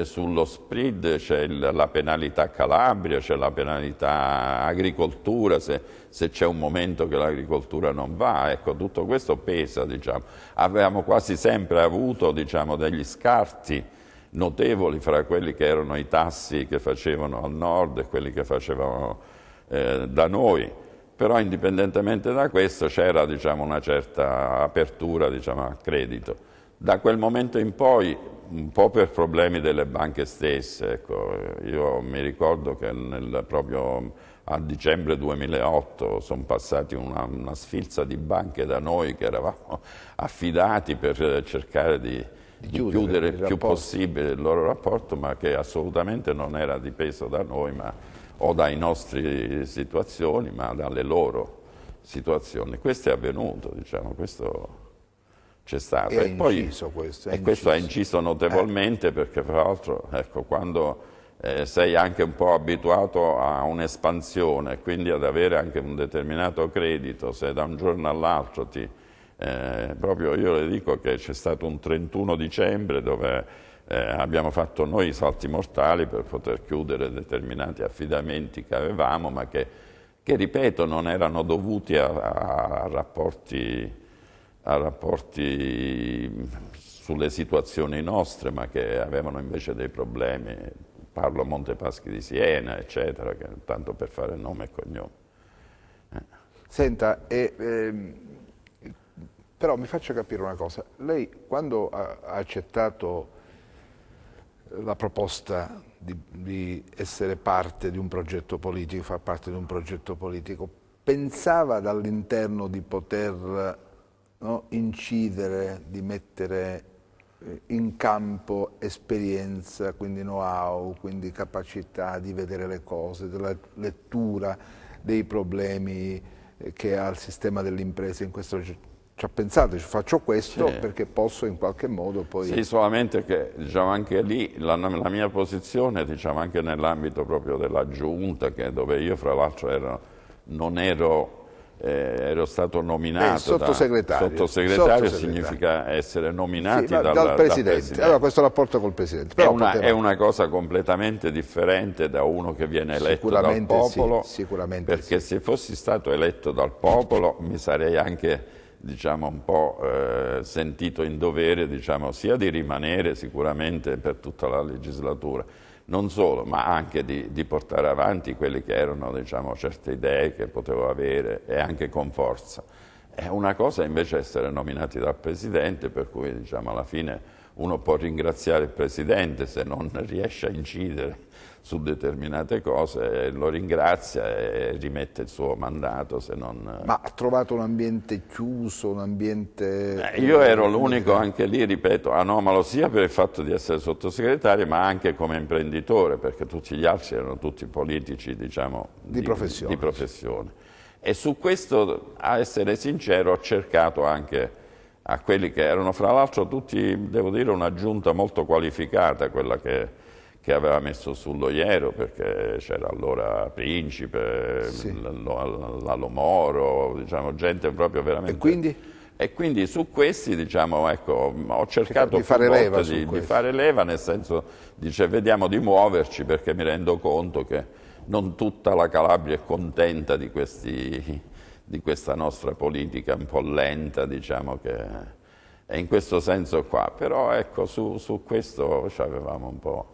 sullo SPRID c'è la penalità Calabria, c'è la penalità agricoltura, se c'è un momento che l'agricoltura non va, ecco, tutto questo pesa, diciamo. Avevamo quasi sempre avuto, diciamo, degli scarti notevoli fra quelli che erano i tassi che facevano al nord e quelli che facevano da noi. Però indipendentemente da questo c'era, diciamo, una certa apertura, diciamo, al credito. Da quel momento in poi, un po' per problemi delle banche stesse, ecco, io mi ricordo che proprio a dicembre 2008 sono passati una sfilza di banche da noi che eravamo affidati per cercare di chiudere il più possibile il loro rapporto, ma che assolutamente non era dipeso da noi, o dai nostri situazioni, ma dalle loro situazioni. Questo è avvenuto, diciamo, questo c'è stato. E questo ha inciso notevolmente perché, fra l'altro, ecco, quando sei anche un po' abituato a un'espansione, quindi ad avere anche un determinato credito, se da un giorno all'altro proprio io le dico che c'è stato un 31 dicembre dove abbiamo fatto noi i salti mortali per poter chiudere determinati affidamenti che avevamo, ma che ripeto, non erano dovuti a rapporti sulle situazioni nostre, ma che avevano invece dei problemi. Parlo Montepaschi di Siena, eccetera, tanto per fare nome e cognome. Senta, però mi faccia capire una cosa. Lei, quando ha accettato la proposta di essere parte di un progetto politico, far parte di un progetto politico, pensava dall'interno di poter, no, incidere, di mettere in campo esperienza, quindi know-how, quindi capacità di vedere le cose, della lettura dei problemi che ha il sistema delle imprese in questo. Ci ha pensato, faccio questo perché posso in qualche modo poi. Sì, solamente che, diciamo, anche lì la mia posizione, diciamo, anche nell'ambito proprio della giunta, dove io fra l'altro ero stato nominato sottosegretario, significa essere nominati dal Presidente. Allora, questo rapporto col Presidente. Però è una cosa completamente differente da uno che viene eletto dal popolo, perché se fossi stato eletto dal popolo mi sarei anche, diciamo, un po' sentito in dovere, diciamo, sia di rimanere sicuramente per tutta la legislatura, non solo, ma anche di portare avanti quelle che erano, diciamo, certe idee che potevo avere, e anche con forza. È una cosa invece essere nominati dal Presidente, per cui, diciamo, alla fine uno può ringraziare il Presidente se non riesce a incidere su determinate cose, lo ringrazia e rimette il suo mandato, se non. Ma ha trovato un ambiente chiuso, un ambiente. Io ero l'unico, anche lì, ripeto, anomalo sia per il fatto di essere sottosegretario, ma anche come imprenditore, perché tutti gli altri erano tutti politici, diciamo, di professione. E su questo, a essere sincero, ho cercato anche a quelli che erano, fra l'altro, tutti, devo dire, una giunta molto qualificata, quella che aveva messo sullo Iero, perché c'era allora Principe, Lalo Moro, diciamo, gente proprio veramente. E quindi su questi, diciamo, ecco, ho cercato di fare leva, nel senso, dice, vediamo di muoverci, perché mi rendo conto che non tutta la Calabria è contenta di questa nostra politica un po' lenta, diciamo, che è in questo senso qua. Però ecco, su questo ci avevamo un po'.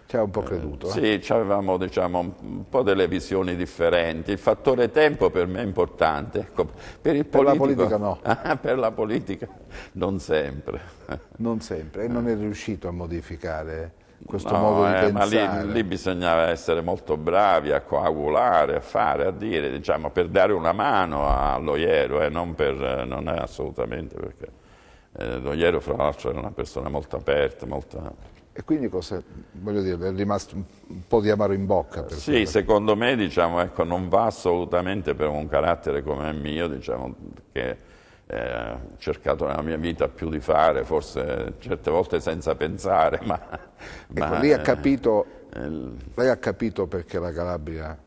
Ci ha un po' creduto. Sì, avevamo, diciamo, un po' delle visioni differenti. Il fattore tempo per me è importante. Ecco, per la politica no. Per la politica non sempre. Non sempre. E non è riuscito a modificare questo modo di pensare. Ma lì bisognava essere molto bravi a coagulare, a fare, a dire, diciamo, per dare una mano allo Iero, non è assolutamente, perché lo Iero, fra l'altro, era una persona molto aperta, molto. E quindi voglio dire, è rimasto un po' di amaro in bocca? Sì, secondo me, diciamo, ecco, non va assolutamente per un carattere come il mio, diciamo, che ho cercato nella mia vita più di fare, forse certe volte senza pensare, ma lei ha capito perché la Calabria.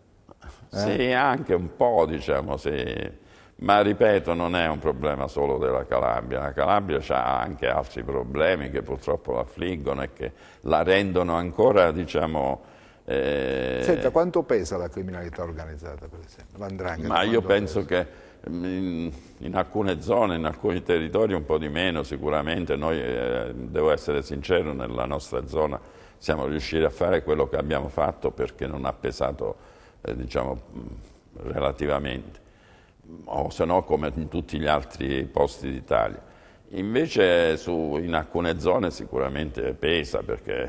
Sì, anche un po', diciamo, sì. Ma ripeto, non è un problema solo della Calabria, la Calabria ha anche altri problemi che purtroppo l'affliggono e che la rendono ancora, diciamo... Senta, quanto pesa la criminalità organizzata, per esempio? L''ndrangheta? Ma io Quanto penso pesa? che in alcune zone, in alcuni territori un po' di meno sicuramente. Noi, devo essere sincero, nella nostra zona siamo riusciti a fare quello che abbiamo fatto perché non ha pesato, diciamo, relativamente, o se no come in tutti gli altri posti d'Italia. Invece in alcune zone sicuramente pesa perché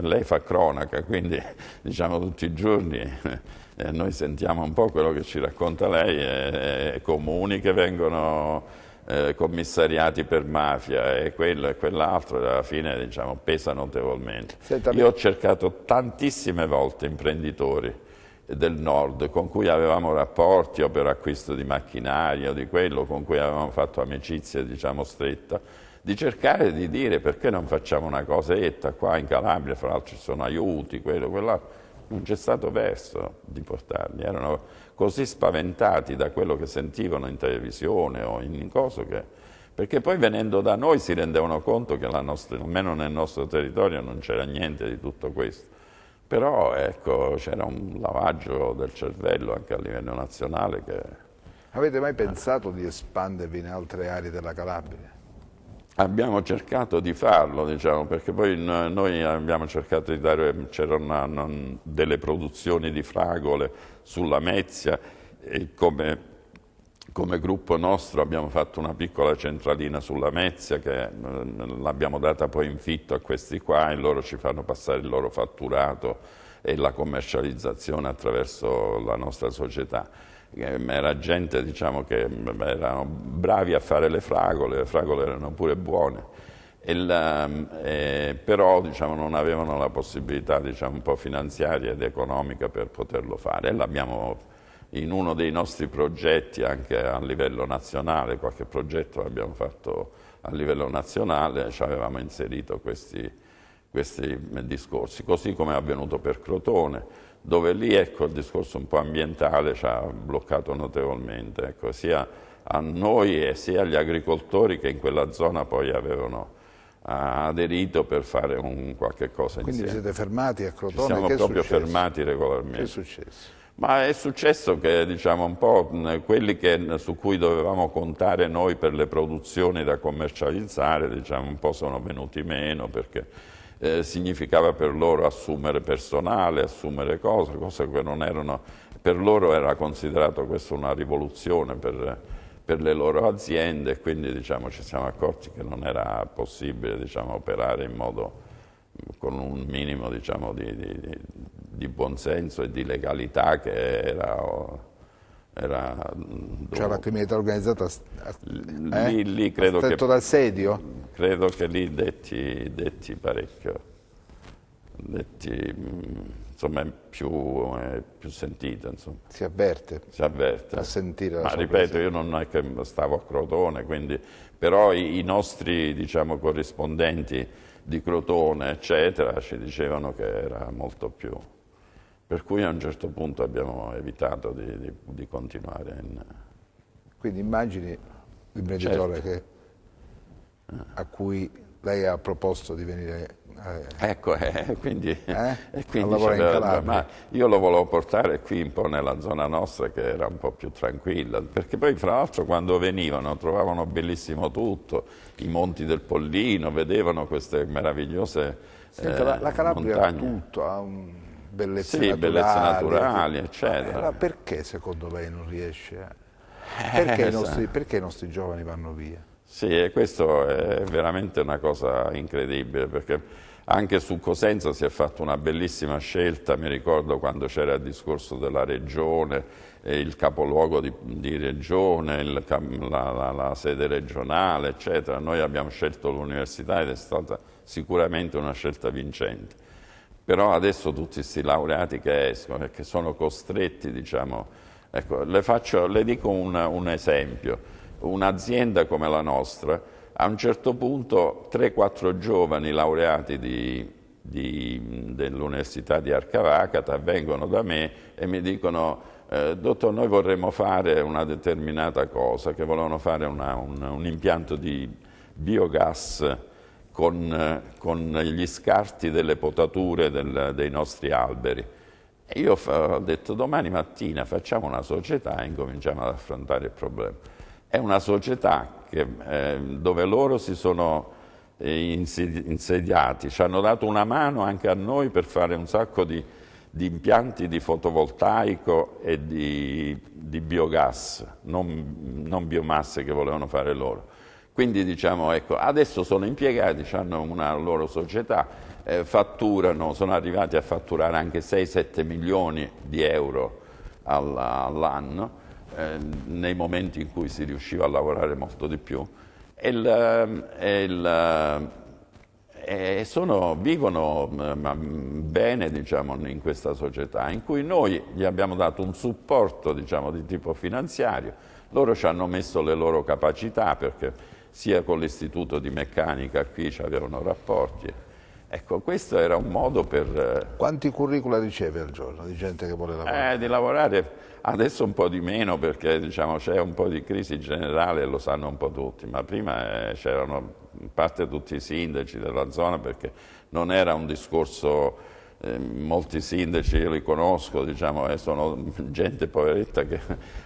lei fa cronaca, quindi diciamo tutti i giorni noi sentiamo un po' quello che ci racconta lei, comuni che vengono commissariati per mafia e quello e quell'altro, e alla fine diciamo, pesa notevolmente. Senta, Io ho cercato tantissime volte imprenditori del nord con cui avevamo rapporti o per acquisto di macchinari o di quello, con cui avevamo fatto amicizia diciamo stretta, di cercare di dire perché non facciamo una cosetta qua in Calabria, fra l'altro ci sono aiuti, quello, quell'altro. Non c'è stato verso di portarli, erano così spaventati da quello che sentivano in televisione o in coso che... Perché poi venendo da noi si rendevano conto che almeno nel nostro territorio non c'era niente di tutto questo. Però ecco, c'era un lavaggio del cervello anche a livello nazionale che... Avete mai pensato di espandervi in altre aree della Calabria? Abbiamo cercato di farlo, diciamo, perché poi noi abbiamo cercato di dare, c'erano delle produzioni di fragole sulla Mezia e come gruppo nostro abbiamo fatto una piccola centralina sulla Mezia che l'abbiamo data poi in fitto a questi qua e loro ci fanno passare il loro fatturato e la commercializzazione attraverso la nostra società. Era gente diciamo, che erano bravi a fare le fragole erano pure buone, però diciamo, non avevano la possibilità diciamo, un po' finanziaria ed economica per poterlo fare. E l'abbiamo in uno dei nostri progetti anche a livello nazionale, qualche progetto l'abbiamo fatto a livello nazionale, ci avevamo inserito questi discorsi, così come è avvenuto per Crotone, dove lì ecco, il discorso un po' ambientale ci ha bloccato notevolmente, ecco, sia a noi e sia agli agricoltori che in quella zona poi avevano aderito per fare qualche cosa insieme. Quindi vi siete fermati a Crotone? Ci siamo che proprio fermati regolarmente. Che è successo? Ma è successo che diciamo, un po' quelli su cui dovevamo contare noi per le produzioni da commercializzare diciamo, un po' sono venuti meno perché significava per loro assumere personale, assumere cose che non erano, per loro era considerato questo una rivoluzione per le loro aziende e quindi diciamo, ci siamo accorti che non era possibile diciamo, operare in modo con un minimo diciamo, di buonsenso e di legalità che era cioè la criminalità organizzata lì credo stretto d'assedio? Credo che lì detti parecchio, insomma è più sentito. Insomma. Si avverte? Si avverte. A sentire la Ma sua ripeto, presenza. io non è che stavo a Crotone, quindi, però i nostri diciamo, corrispondenti di Crotone, eccetera, ci dicevano che era molto più. Per cui a un certo punto abbiamo evitato di continuare. Quindi immagini l'imprenditore Certo. a cui lei ha proposto di venire Ecco, quindi a quindi lavorare in Calabria. ma io lo volevo portare qui un po' nella zona nostra che era un po' più tranquilla, perché poi fra l'altro quando venivano trovavano bellissimo tutto, i monti del Pollino, vedevano queste meravigliose Senta, la Calabria ha montagne. tutto, ha bellezze Sì, naturali. bellezze naturali, eccetera. Ma perché secondo lei non riesce? Perché i nostri giovani vanno via? Sì, e questo è veramente una cosa incredibile, perché anche su Cosenza si è fatta una bellissima scelta, mi ricordo quando c'era il discorso della regione, il capoluogo di regione, la sede regionale, eccetera. Noi abbiamo scelto l'università ed è stata sicuramente una scelta vincente. Però adesso tutti questi laureati che escono e che sono costretti, diciamo, ecco, le dico un esempio. Un'azienda come la nostra, a un certo punto 3-4 giovani laureati dell'Università di Arcavacata vengono da me e mi dicono dottor, noi vorremmo fare una determinata cosa, che volevano fare un impianto di biogas con gli scarti delle potature dei nostri alberi. E io ho detto domani mattina facciamo una società e incominciamo ad affrontare il problema. È una società dove loro si sono insediati, ci hanno dato una mano anche a noi per fare un sacco di impianti di fotovoltaico e di biogas, non biomasse che volevano fare loro. Quindi diciamo, ecco, adesso sono impiegati, hanno una loro società, fatturano, sono arrivati a fatturare anche 6-7 milioni di euro all'anno, nei momenti in cui si riusciva a lavorare molto di più. Vivono bene, diciamo, in questa società, in cui noi gli abbiamo dato un supporto, diciamo, di tipo finanziario. Loro ci hanno messo le loro capacità, perché sia con l'istituto di meccanica qui ci avevano rapporti. Ecco, questo era un modo per... Quanti curricula riceve al giorno di gente che vuole lavorare? Di lavorare adesso un po' di meno, perché diciamo, c'è un po' di crisi generale e lo sanno un po' tutti, ma prima c'erano in parte tutti i sindaci della zona, perché non era un discorso... molti sindaci io li conosco, diciamo, e sono gente poveretta che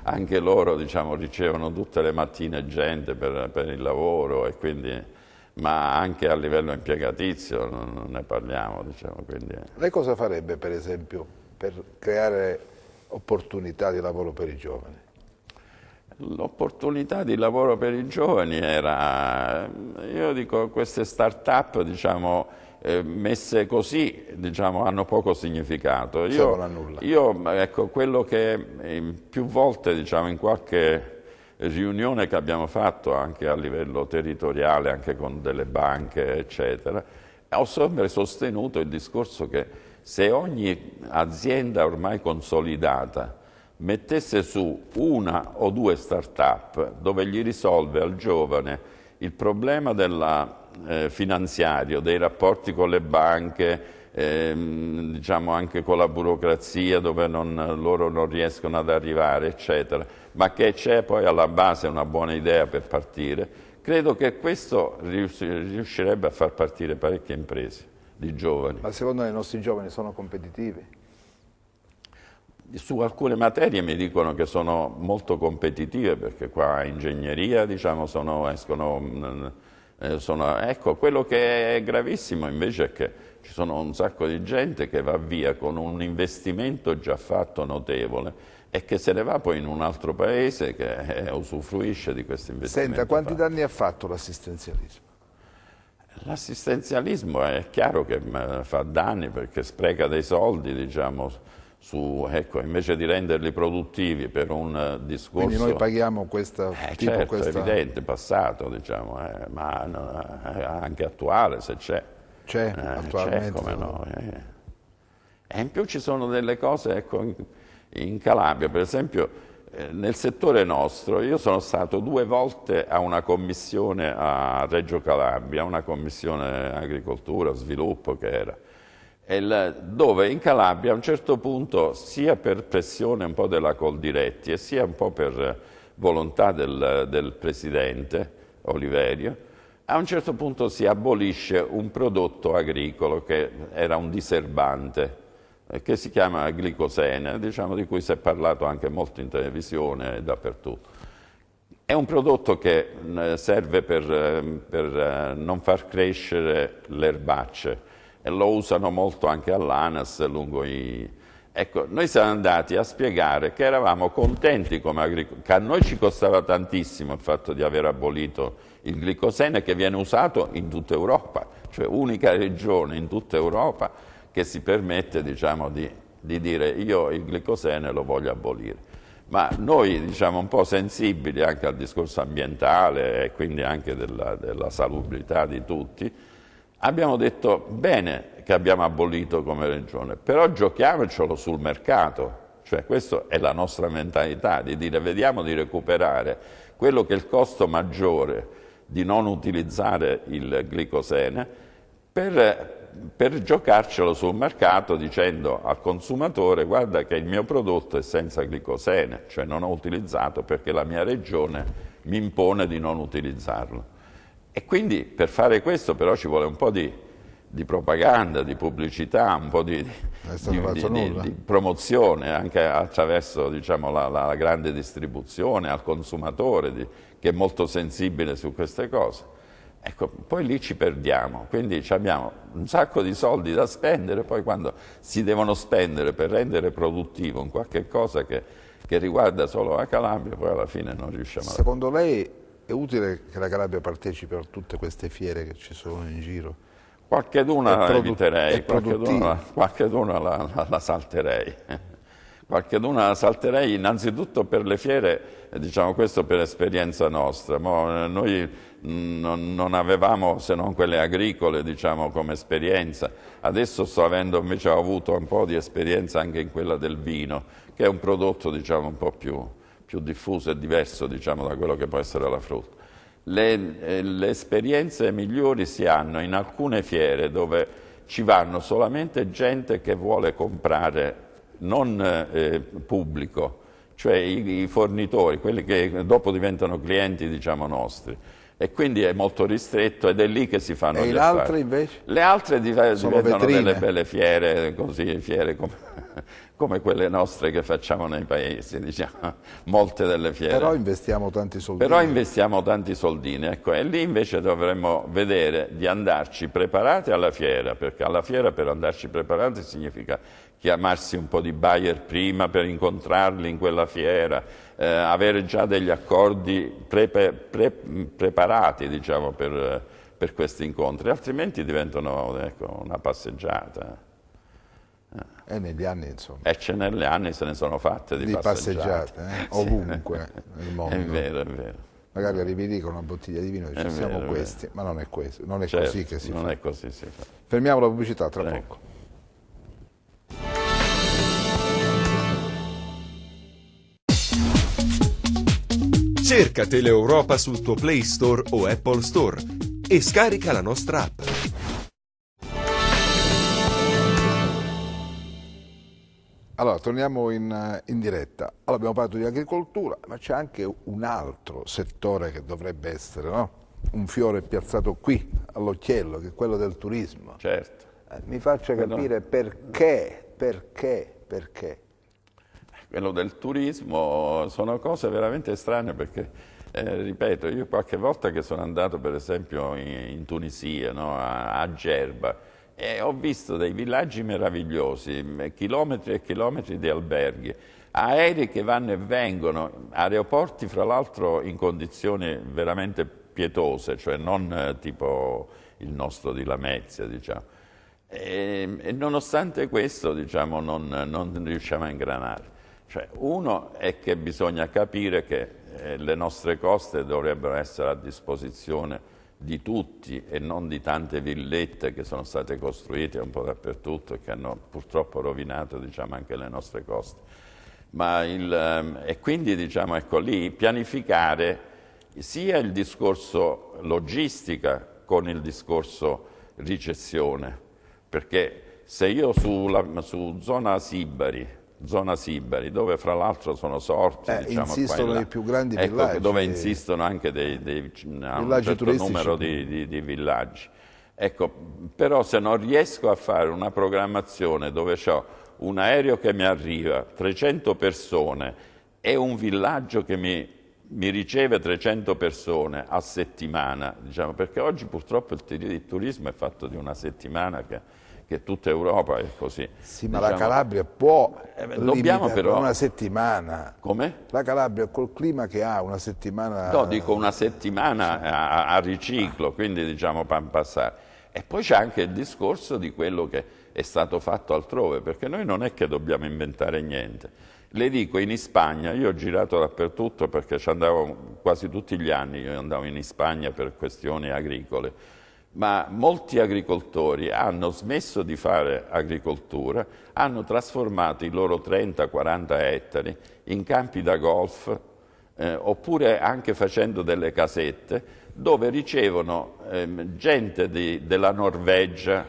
anche loro, diciamo, ricevono tutte le mattine gente per il lavoro, e quindi, ma anche a livello impiegatizio non ne parliamo, diciamo, quindi... Lei cosa farebbe, per esempio, per creare opportunità di lavoro per i giovani? L'opportunità di lavoro per i giovani era, io dico, queste start-up, diciamo, messe così, diciamo, hanno poco significato. Io, ecco, quello che più volte, diciamo, in qualche riunione che abbiamo fatto anche a livello territoriale, anche con delle banche, eccetera, ho sempre sostenuto il discorso che se ogni azienda ormai consolidata mettesse su una o due start-up dove gli risolve al giovane il problema finanziario, dei rapporti con le banche, diciamo anche con la burocrazia dove loro non riescono ad arrivare, eccetera, ma che c'è poi alla base una buona idea per partire, credo che questo riuscirebbe a far partire parecchie imprese di giovani. Ma secondo lei i nostri giovani sono competitivi? Su alcune materie mi dicono che sono molto competitive, perché qua ingegneria, diciamo, ecco, quello che è gravissimo invece è che ci sono un sacco di gente che va via con un investimento già fatto notevole e che se ne va poi in un altro paese che usufruisce di questo investimento. Senta, quanti danni ha fatto l'assistenzialismo? L'assistenzialismo è chiaro che fa danni, perché spreca dei soldi, diciamo, ecco, invece di renderli produttivi per un discorso... Quindi noi paghiamo questa... certo, è evidente, passato, diciamo, ma anche attuale, se c'è. C'è, attualmente? C'è, come no. E in più ci sono delle cose, ecco, in Calabria, per esempio, nel settore nostro, io sono stato 2 volte a una commissione a Reggio Calabria, una commissione agricoltura, sviluppo che era, dove in Calabria a un certo punto, sia per pressione un po' della Coldiretti e sia un po' per volontà del presidente Oliverio, a un certo punto si abolisce un prodotto agricolo che era un diserbante, che si chiama glicosene, diciamo, di cui si è parlato anche molto in televisione e dappertutto. È un prodotto che serve per non far crescere le erbacce, e lo usano molto anche all'ANAS lungo Ecco, noi siamo andati a spiegare che eravamo contenti come agricoltori, che a noi ci costava tantissimo il fatto di aver abolito il glicosene, che viene usato in tutta Europa, cioè unica regione in tutta Europa che si permette, diciamo, di dire io il glicosene lo voglio abolire. Ma noi, diciamo, un po' sensibili anche al discorso ambientale e quindi anche della salubrità di tutti, abbiamo detto bene che abbiamo abolito come regione, però giochiamocelo sul mercato, cioè questa è la nostra mentalità, di dire vediamo di recuperare quello che è il costo maggiore di non utilizzare il glicosene per per giocarcelo sul mercato dicendo al consumatore: guarda che il mio prodotto è senza glicosene, cioè non ho utilizzato perché la mia regione mi impone di non utilizzarlo. E quindi per fare questo però ci vuole un po' di propaganda, di pubblicità, un po' di promozione anche attraverso, diciamo, la grande distribuzione al consumatore che è molto sensibile su queste cose. Ecco, poi lì ci perdiamo, quindi abbiamo un sacco di soldi da spendere, poi quando si devono spendere per rendere produttivo un qualche cosa che riguarda solo la Calabria, poi alla fine non riusciamo a... Secondo lei è utile che la Calabria partecipi a tutte queste fiere che ci sono in giro? Qualcheduna la eviterei, qualcheduna la salterei. Qualcheduna la salterei innanzitutto per le fiere, diciamo questo per esperienza nostra. Noi non avevamo se non quelle agricole, diciamo, come esperienza. Adesso invece ho avuto un po' di esperienza anche in quella del vino, che è un prodotto, diciamo, un po' più diffuso e diverso, diciamo, da quello che può essere la frutta. Le esperienze migliori si hanno in alcune fiere dove ci vanno solamente gente che vuole comprare, non pubblico, cioè i fornitori, quelli che dopo diventano clienti, diciamo, nostri. E quindi è molto ristretto ed è lì che si fanno gli affari. E le altre invece? Le altre diventano vetrine. delle belle fiere, così, fiere come quelle nostre che facciamo nei paesi, diciamo, molte delle fiere. Però investiamo tanti soldini. Però investiamo tanti soldini, ecco, e lì invece dovremmo vedere di andarci preparati alla fiera, perché alla fiera per andarci preparati significa chiamarsi un po' di buyer prima per incontrarli in quella fiera, avere già degli accordi preparati, diciamo, per questi incontri, altrimenti diventano, ecco, una passeggiata. E negli anni, insomma. E negli anni se ne sono fatte di passeggiate. Ovunque nel mondo. È vero, è vero. Magari arrivi lì con una bottiglia di vino e dici siamo questi, ma non è questo, non è così che si fa. Non è così si fa. Fermiamo la pubblicità tra poco. Cerca Teleeuropa sul tuo Play Store o Apple Store e scarica la nostra app. Allora, torniamo in diretta. Allora, abbiamo parlato di agricoltura, ma c'è anche un altro settore che dovrebbe essere, no? Un fiore piazzato qui, all'occhiello, che è quello del turismo. Certo. Mi faccia capire perché. Quello del turismo sono cose veramente strane perché, ripeto, io qualche volta che sono andato per esempio in Tunisia, no, a Gerba, e ho visto dei villaggi meravigliosi, chilometri e chilometri di alberghi, aerei che vanno e vengono, aeroporti fra l'altro in condizioni veramente pietose, cioè non tipo il nostro di Lamezia, diciamo. E nonostante questo, diciamo, non riusciamo a ingranare. Cioè, uno è che bisogna capire che le nostre coste dovrebbero essere a disposizione di tutti e non di tante villette che sono state costruite un po' dappertutto e che hanno purtroppo rovinato, diciamo, anche le nostre coste. E quindi, diciamo, ecco lì, pianificare sia il discorso logistica con il discorso ricezione, perché se io su zona Sibari, dove fra l'altro sono sorti, diciamo, insistono qua i più grandi ecco, villaggi, dove insistono anche un certo numero di villaggi. Ecco, però se non riesco a fare una programmazione dove ho un aereo che mi arriva, 300 persone e un villaggio che mi riceve 300 persone a settimana, diciamo, perché oggi purtroppo il turismo è fatto di una settimana che tutta Europa è così. Sì, ma diciamo, la Calabria può dobbiamo però una settimana. Come? La Calabria col clima che ha una settimana. No, dico una settimana a riciclo, quindi diciamo passare. E poi c'è anche il discorso di quello che è stato fatto altrove, perché noi non è che dobbiamo inventare niente. Le dico, in Spagna, io ho girato dappertutto perché ci andavo quasi tutti gli anni, io andavo in Spagna per questioni agricole, ma molti agricoltori hanno smesso di fare agricoltura, hanno trasformato i loro 30-40 ettari in campi da golf, oppure anche facendo delle casette, dove ricevono gente della Norvegia,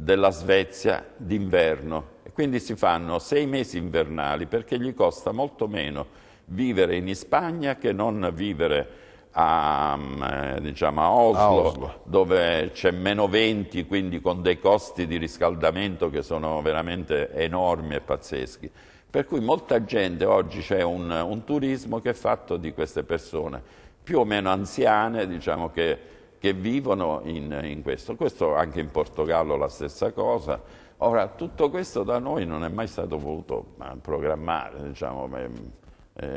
della Svezia d'inverno. E quindi si fanno 6 mesi invernali perché gli costa molto meno vivere in Spagna che non vivere diciamo a Oslo, dove c'è meno 20, quindi con dei costi di riscaldamento che sono veramente enormi e pazzeschi. Per cui molta gente oggi c'è un turismo che è fatto di queste persone più o meno anziane, diciamo, che vivono in questo. Questo anche in Portogallo la stessa cosa. Ora, tutto questo da noi non è mai stato voluto programmare, diciamo.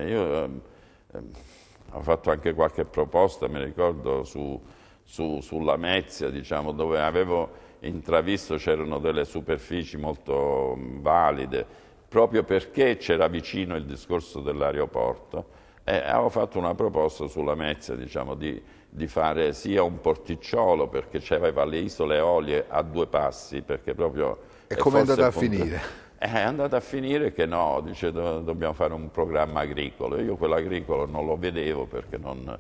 Io ho fatto anche qualche proposta, mi ricordo, sulla Mezia, diciamo, dove avevo intravisto c'erano delle superfici molto valide, proprio perché c'era vicino il discorso dell'aeroporto. Avevo fatto una proposta sulla Mezia, diciamo, di fare sia un porticciolo, perché c'aveva le isole Eolie a 2 passi, perché proprio... E come è andata a finire? È andata a finire che no, dice dobbiamo fare un programma agricolo. Io quello agricolo non lo vedevo perché non...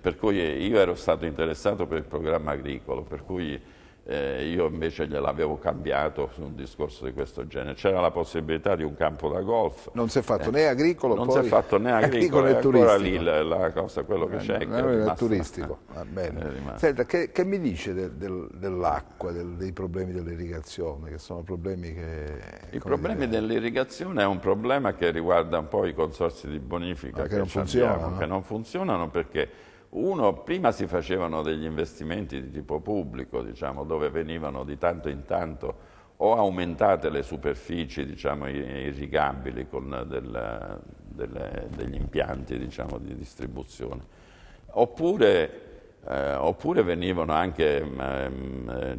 per cui io ero stato interessato per il programma agricolo, per cui io invece gliel'avevo cambiato su un discorso di questo genere. C'era la possibilità di un campo da golf. Non si è fatto né agricolo, non poi... si è fatto né agricolo, è ancora lì la cosa, quello che c'è. È turistico. Va bene. Senta, che mi dice dell'acqua, dei problemi dell'irrigazione, che sono problemi che... I problemi dell'irrigazione è un problema che riguarda un po' i consorzi di bonifica che non funzionano, abbiamo, che non funzionano perché prima si facevano degli investimenti di tipo pubblico, diciamo, dove venivano di tanto in tanto o aumentate le superfici, diciamo, irrigabili con degli impianti, diciamo, di distribuzione, oppure venivano anche,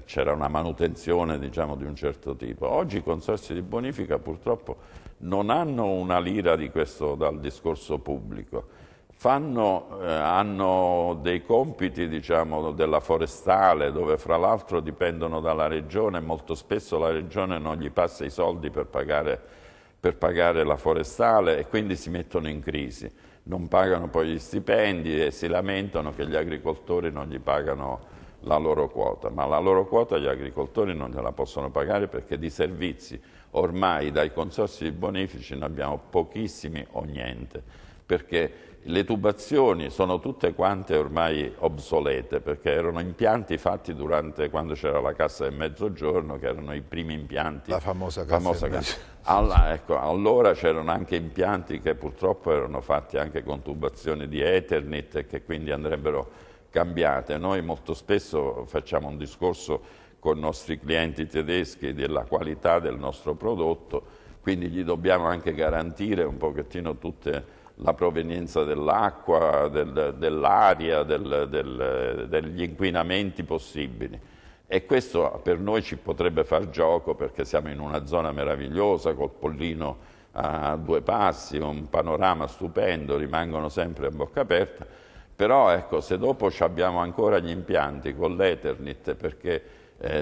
c'era una manutenzione, diciamo, di un certo tipo. Oggi i consorzi di bonifica purtroppo non hanno una lira di questo dal discorso pubblico. Hanno dei compiti, diciamo, della forestale, dove fra l'altro dipendono dalla regione, molto spesso la regione non gli passa i soldi per pagare la forestale e quindi si mettono in crisi. Non pagano poi gli stipendi e si lamentano che gli agricoltori non gli pagano la loro quota, ma la loro quota gli agricoltori non gliela possono pagare perché di servizi ormai dai consorzi di bonifici ne abbiamo pochissimi o niente, perché le tubazioni sono tutte quante ormai obsolete, perché erano impianti fatti quando c'era la Cassa del Mezzogiorno, che erano i primi impianti. La famosa Cassa del Ecco, allora c'erano anche impianti che purtroppo erano fatti anche con tubazioni di Eternit e che quindi andrebbero cambiate. Noi molto spesso facciamo un discorso con i nostri clienti tedeschi della qualità del nostro prodotto, quindi gli dobbiamo anche garantire un pochettino la provenienza dell'acqua, dell'aria, degli inquinamenti possibili. E questo per noi ci potrebbe far gioco perché siamo in una zona meravigliosa, col Pollino a 2 passi, un panorama stupendo, rimangono sempre a bocca aperta, però ecco, se dopo abbiamo ancora gli impianti con l'Eternit perché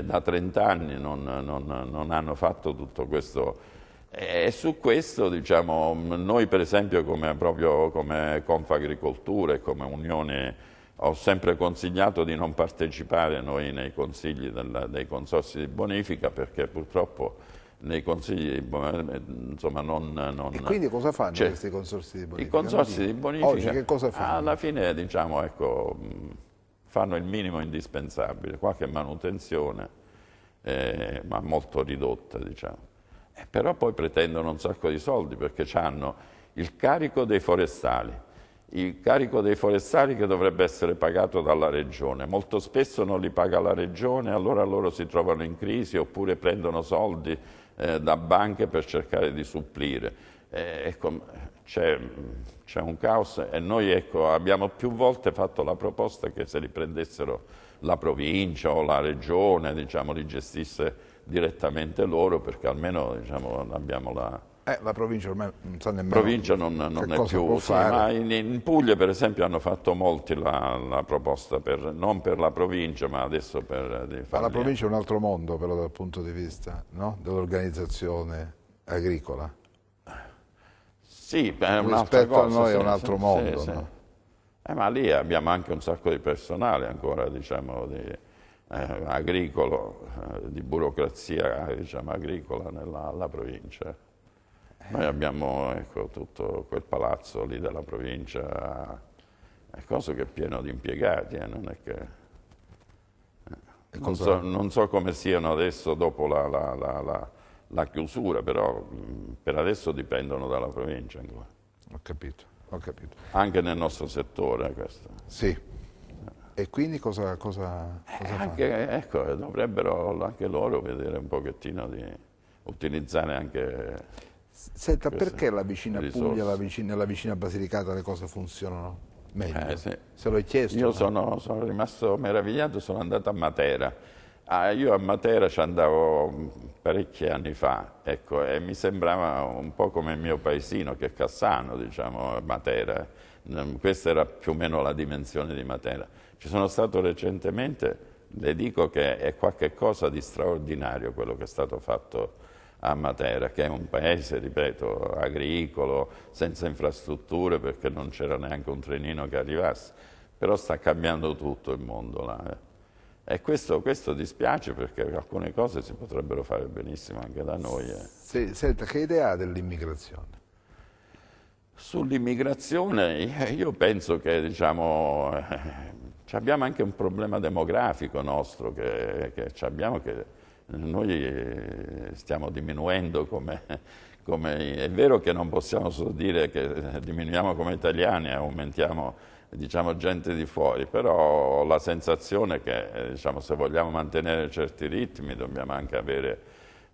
da 30 anni non hanno fatto tutto questo. E su questo, diciamo, noi per esempio proprio come Confagricoltura e come Unione ho sempre consigliato di non partecipare noi nei consigli dei consorzi di bonifica perché purtroppo nei consigli insomma E quindi cosa fanno questi consorzi di bonifica? I consorzi di bonifica oggi che cosa fanno? Alla fine, diciamo, ecco, fanno il minimo indispensabile, qualche manutenzione, ma molto ridotta, diciamo. Però poi pretendono un sacco di soldi perché hanno il carico dei forestali che dovrebbe essere pagato dalla regione. Molto spesso non li paga la regione, allora loro si trovano in crisi oppure prendono soldi da banche per cercare di supplire. C'è un caos e noi, ecco, abbiamo più volte fatto la proposta che se li prendessero la provincia o la regione, diciamo, li gestisse direttamente loro, perché almeno, diciamo, abbiamo la provincia ormai non sa nemmeno provincia non è più, sì, ma in Puglia per esempio hanno fatto molti la proposta non per la provincia, ma adesso ma la provincia è un altro mondo però dal punto di vista, no? Dell'organizzazione agricola. Sì, è un'altra cosa. Rispetto a noi è un altro mondo, sì, no? Ma lì abbiamo anche un sacco di personale ancora, diciamo, agricolo, di burocrazia diciamo, agricola alla provincia. Noi abbiamo ecco, tutto quel palazzo lì della provincia, è cosa che è pieno di impiegati, non è che... Non so come siano adesso dopo la chiusura, però per adesso dipendono dalla provincia ancora. Ho capito, ho capito. Anche nel nostro settore questo. Sì. E quindi cosa anche, ecco, dovrebbero anche loro vedere un pochettino di utilizzare anche... Senta, perché la vicina risorse. Puglia e la vicina Basilicata le cose funzionano meglio? Sì. Se l'ho chiesto. Io sono rimasto meravigliato, sono andato a Matera. Io a Matera ci andavo parecchi anni fa, ecco, e mi sembrava un po' come il mio paesino, che è Cassano, diciamo, Matera. Questa era più o meno la dimensione di Matera. Ci sono stato recentemente, le dico che è qualcosa di straordinario quello che è stato fatto a Matera, che è un paese, ripeto, agricolo, senza infrastrutture perché non c'era neanche un trenino che arrivasse, però sta cambiando tutto il mondo là. E questo dispiace perché alcune cose si potrebbero fare benissimo anche da noi. Senta, che idea ha dell'immigrazione? Sull'immigrazione io penso che diciamo, abbiamo anche un problema demografico nostro che abbiamo, che noi stiamo diminuendo è vero che non possiamo solo dire che diminuiamo come italiani e aumentiamo diciamo, gente di fuori, però ho la sensazione che diciamo, se vogliamo mantenere certi ritmi dobbiamo anche avere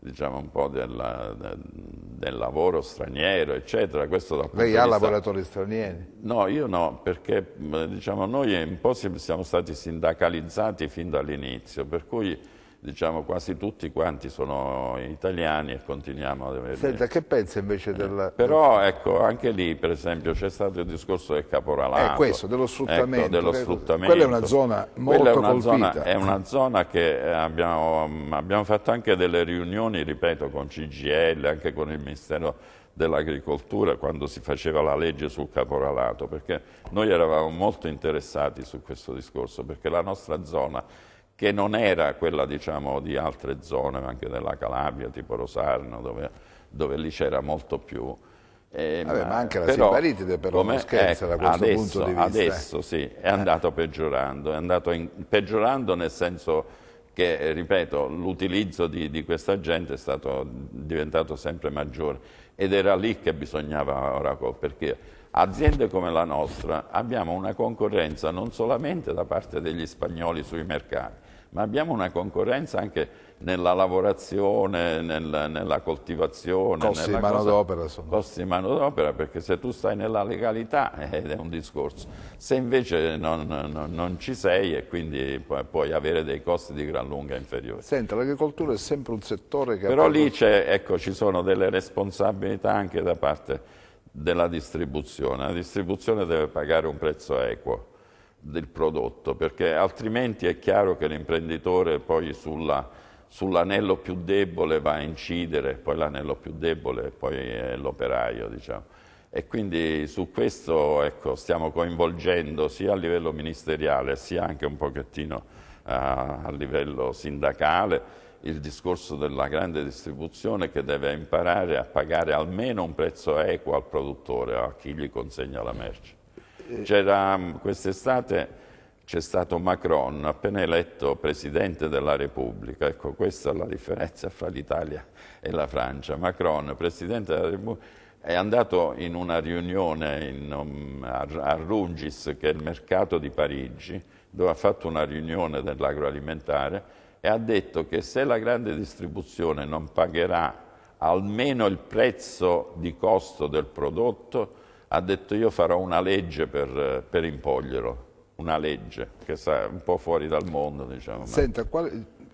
diciamo, un po' del lavoro straniero, eccetera. Questo dal punto Lei di ha vista... lavoratori stranieri? No, io no, perché diciamo, noi un po' siamo stati sindacalizzati fin dall'inizio, per cui diciamo quasi tutti quanti sono italiani e continuiamo ad avere... Senta, che pensa invece Però ecco, anche lì per esempio c'è stato il discorso del caporalato. Questo, dello sfruttamento. Ecco, dello sfruttamento. Quella è una zona molto colpita. È una zona che abbiamo fatto anche delle riunioni, ripeto, con CGIL, anche con il Ministero dell'Agricoltura, quando si faceva la legge sul caporalato, perché noi eravamo molto interessati su questo discorso, perché la nostra zona, che non era quella diciamo, di altre zone, anche della Calabria, tipo Rosarno, dove lì c'era molto più. Ma anche la Sibaritide però non scherza da questo punto di vista. Adesso sì, è andato peggiorando, peggiorando nel senso che, ripeto, l'utilizzo di questa gente è diventato sempre maggiore ed era lì che bisognava ora, perché aziende come la nostra abbiamo una concorrenza non solamente da parte degli spagnoli sui mercati, ma abbiamo una concorrenza anche nella lavorazione, nella coltivazione. Costi di manodopera. Costi di manodopera, perché se tu stai nella legalità ed è un discorso. Se invece non ci sei e quindi puoi avere dei costi di gran lunga inferiori. Senta, l'agricoltura è sempre un settore che... Però lì ci sono delle responsabilità anche da parte della distribuzione. La distribuzione deve pagare un prezzo equo del prodotto, perché altrimenti è chiaro che l'imprenditore poi sull'anello più debole va a incidere, poi l'anello più debole poi è l'operaio, diciamo. E quindi su questo ecco, stiamo coinvolgendo sia a livello ministeriale sia anche un pochettino a livello sindacale il discorso della grande distribuzione, che deve imparare a pagare almeno un prezzo equo al produttore, a chi gli consegna la merce. Quest'estate c'è stato Macron, appena eletto Presidente della Repubblica, ecco questa è la differenza fra l'Italia e la Francia. Macron, Presidente della Repubblica, è andato in una riunione a Rungis, che è il mercato di Parigi, dove ha fatto una riunione dell'agroalimentare e ha detto che se la grande distribuzione non pagherà almeno il prezzo di costo del prodotto, ha detto io farò una legge per impoglierlo, una legge che sta un po' fuori dal mondo, diciamo. Senta,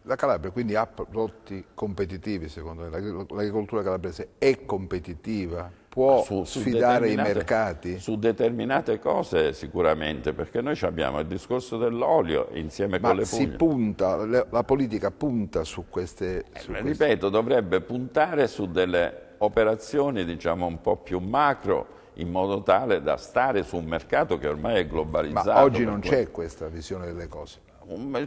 la Calabria quindi ha prodotti competitivi secondo me? L'agricoltura calabrese è competitiva? Può sfidare i mercati? Su determinate cose sicuramente, perché noi abbiamo il discorso dell'olio insieme con le Puglie. La politica punta su queste... Ripeto, dovrebbe puntare su delle operazioni diciamo un po' più macro, in modo tale da stare su un mercato che ormai è globalizzato. Ma oggi non c'è questa visione delle cose.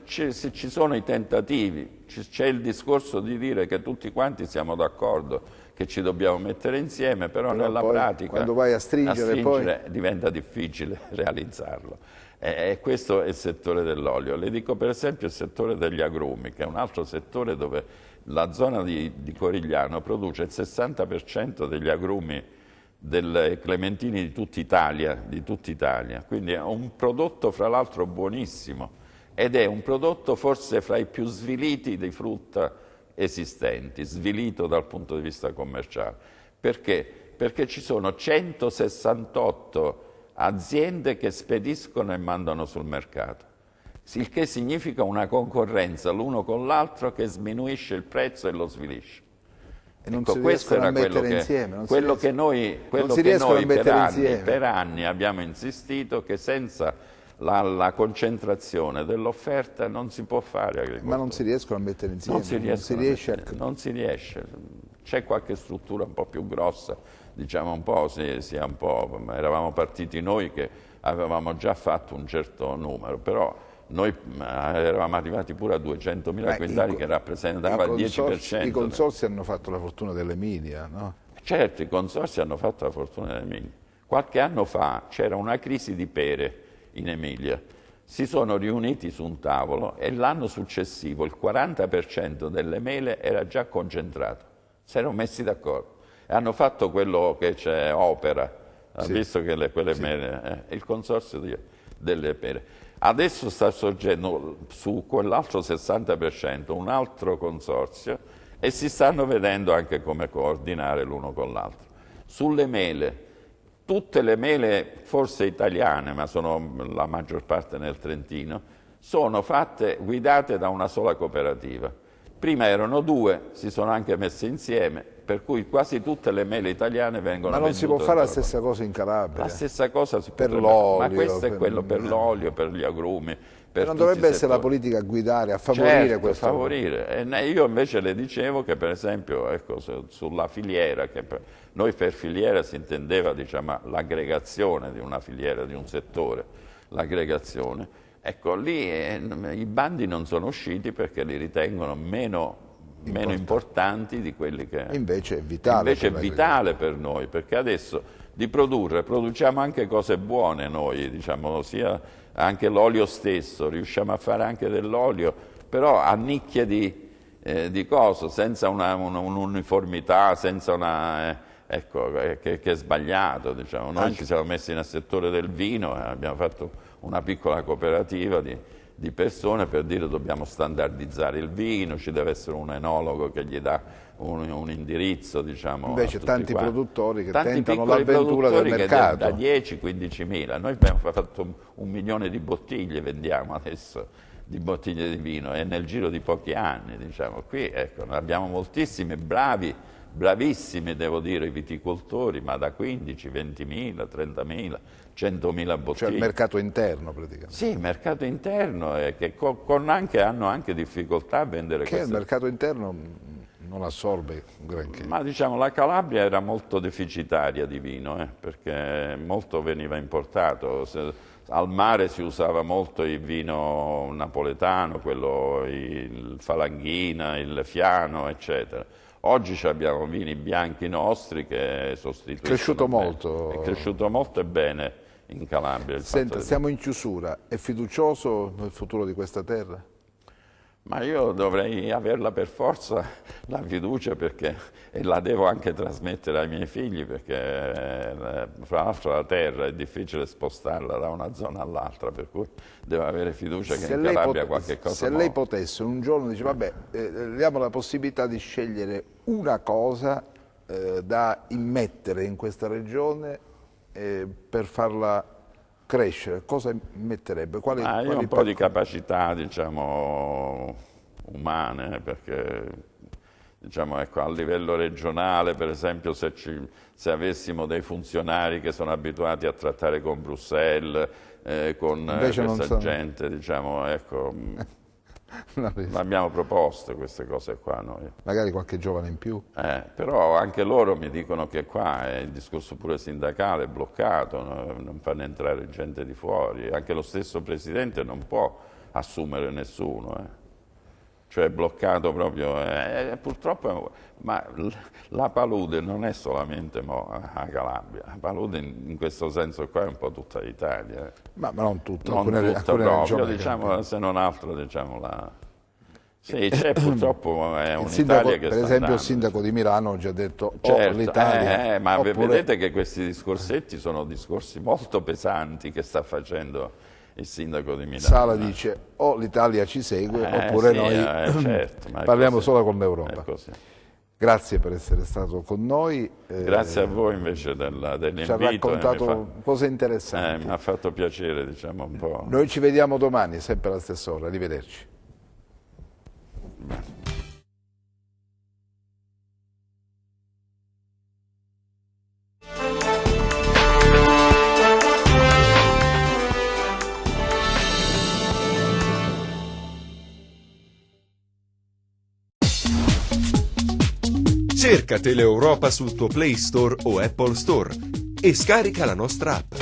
Se ci sono i tentativi, c'è il discorso di dire che tutti quanti siamo d'accordo che ci dobbiamo mettere insieme, però nella poi, pratica quando vai a stringere poi... diventa difficile realizzarlo. E questo è il settore dell'olio. Le dico per esempio il settore degli agrumi, che è un altro settore dove la zona di Corigliano produce il 60% degli agrumi delle clementine di tutta Italia, quindi è un prodotto fra l'altro buonissimo ed è un prodotto forse fra i più sviliti di frutta esistenti, svilito dal punto di vista commerciale. Perché? Perché ci sono 168 aziende che spediscono e mandano sul mercato, il che significa una concorrenza l'uno con l'altro che sminuisce il prezzo e lo svilisce. E non si riescono a mettere insieme. Quello che noi per anni abbiamo insistito che senza la concentrazione dell'offerta non si può fare agricoltura. Ma non si riescono a mettere insieme, non si riesce. C'è qualche struttura un po' più grossa, diciamo un po', eravamo partiti noi che avevamo già fatto un certo numero, però noi eravamo arrivati pure a 200.000 quintali che rappresentava il 10%. I consorzi hanno fatto la fortuna dell'Emilia, no? Certo, i consorzi hanno fatto la fortuna dell'Emilia. Qualche anno fa c'era una crisi di pere in Emilia, si sono riuniti su un tavolo e l'anno successivo il 40% delle mele era già concentrato, si erano messi d'accordo e hanno fatto quello che c'è Opera, ha visto che quelle mele, il consorzio delle pere. Adesso sta sorgendo su quell'altro 60% un altro consorzio e si stanno vedendo anche come coordinare l'uno con l'altro. Sulle mele, tutte le mele, forse italiane, ma sono la maggior parte nel Trentino, sono guidate da una sola cooperativa. Prima erano due, si sono anche messe insieme, per cui quasi tutte le mele italiane vengono vendute. Ma non si può fare la stessa cosa in Calabria? La stessa cosa si per l'olio. Ma questo è quello per l'olio, per gli agrumi. Non dovrebbe essere la politica a guidare, a favorire questo? Favorire. E io invece le dicevo che per esempio ecco, sulla filiera, che noi per filiera si intendeva diciamo, l'aggregazione di una filiera, di un settore, l'aggregazione, ecco lì i bandi non sono usciti perché li ritengono meno importanti di quelli che... Invece è vitale per noi, perché adesso di produciamo anche cose buone noi, diciamo, sia anche l'olio stesso, riusciamo a fare anche dell'olio, però a nicchie di cose, senza un'uniformità, senza una... ecco, che è sbagliato, diciamo. Noi ci siamo messi nel settore del vino e abbiamo fatto una piccola cooperativa di persone per dire dobbiamo standardizzare il vino, ci deve essere un enologo che gli dà un indirizzo, diciamo. Invece tanti produttori che tentano l'avventura del mercato. Da 10-15 mila. Noi abbiamo fatto 1 milione di bottiglie, vendiamo adesso, di bottiglie di vino, e nel giro di pochi anni, diciamo. Qui, ecco, abbiamo moltissimi bravissimi, devo dire, i viticoltori, ma da 15, 20.000, 30.000, 100.000 bottiglie. Cioè il mercato interno praticamente. Sì, il mercato interno che hanno anche difficoltà a vendere che il mercato interno non assorbe granché. Ma diciamo la Calabria era molto deficitaria di vino, perché molto veniva importato. Al mare si usava molto il vino napoletano, il Falanghina, il Fiano, eccetera. Oggi abbiamo vini bianchi nostri che sostituiscono. È cresciuto molto. È cresciuto molto e bene in Calabria. Senta, siamo in chiusura. È fiducioso nel futuro di questa terra? Ma io dovrei averla per forza, la fiducia, e la devo anche trasmettere ai miei figli, perché fra l'altro la terra è difficile spostarla da una zona all'altra, per cui devo avere fiducia che in Calabria qualche cosa Se lei potesse un giorno dire, vabbè, diamo la possibilità di scegliere una cosa da immettere in questa regione per farla crescere, cosa metterebbe? Io un po' di capacità, diciamo, umane, perché diciamo, ecco, a livello regionale, per esempio, se avessimo dei funzionari che sono abituati a trattare con Bruxelles, con questa gente, diciamo, ecco, abbiamo proposto queste cose qua noi. Magari qualche giovane in più. Però anche loro mi dicono che qua è il discorso pure sindacale è bloccato, non fanno entrare gente di fuori, anche lo stesso Presidente non può assumere nessuno. Cioè è bloccato proprio, purtroppo, ma la palude non è solamente a Calabria, la palude in questo senso qua è un po' tutta l'Italia. Ma non tutta, non alcune proprio, regioni diciamo, se non altro, diciamo, sì, c'è purtroppo è il un'Italia sindaco, che per sta esempio andando, il sindaco di Milano ha già detto certo, l'Italia, ma oppure... vedete che questi discorsetti sono discorsi molto pesanti che sta facendo il sindaco di Milano. Sala dice o l'Italia ci segue oppure sì, noi certo, ma parliamo così, solo con l'Europa. è così. Grazie per essere stato con noi. Grazie a voi invece dell'invito. Ci ha raccontato cose interessanti. Mi ha fatto piacere, diciamo, un po'. Noi ci vediamo domani, sempre alla stessa ora. Arrivederci. Cerca Teleeuropa sul tuo Play Store o Apple Store e scarica la nostra app.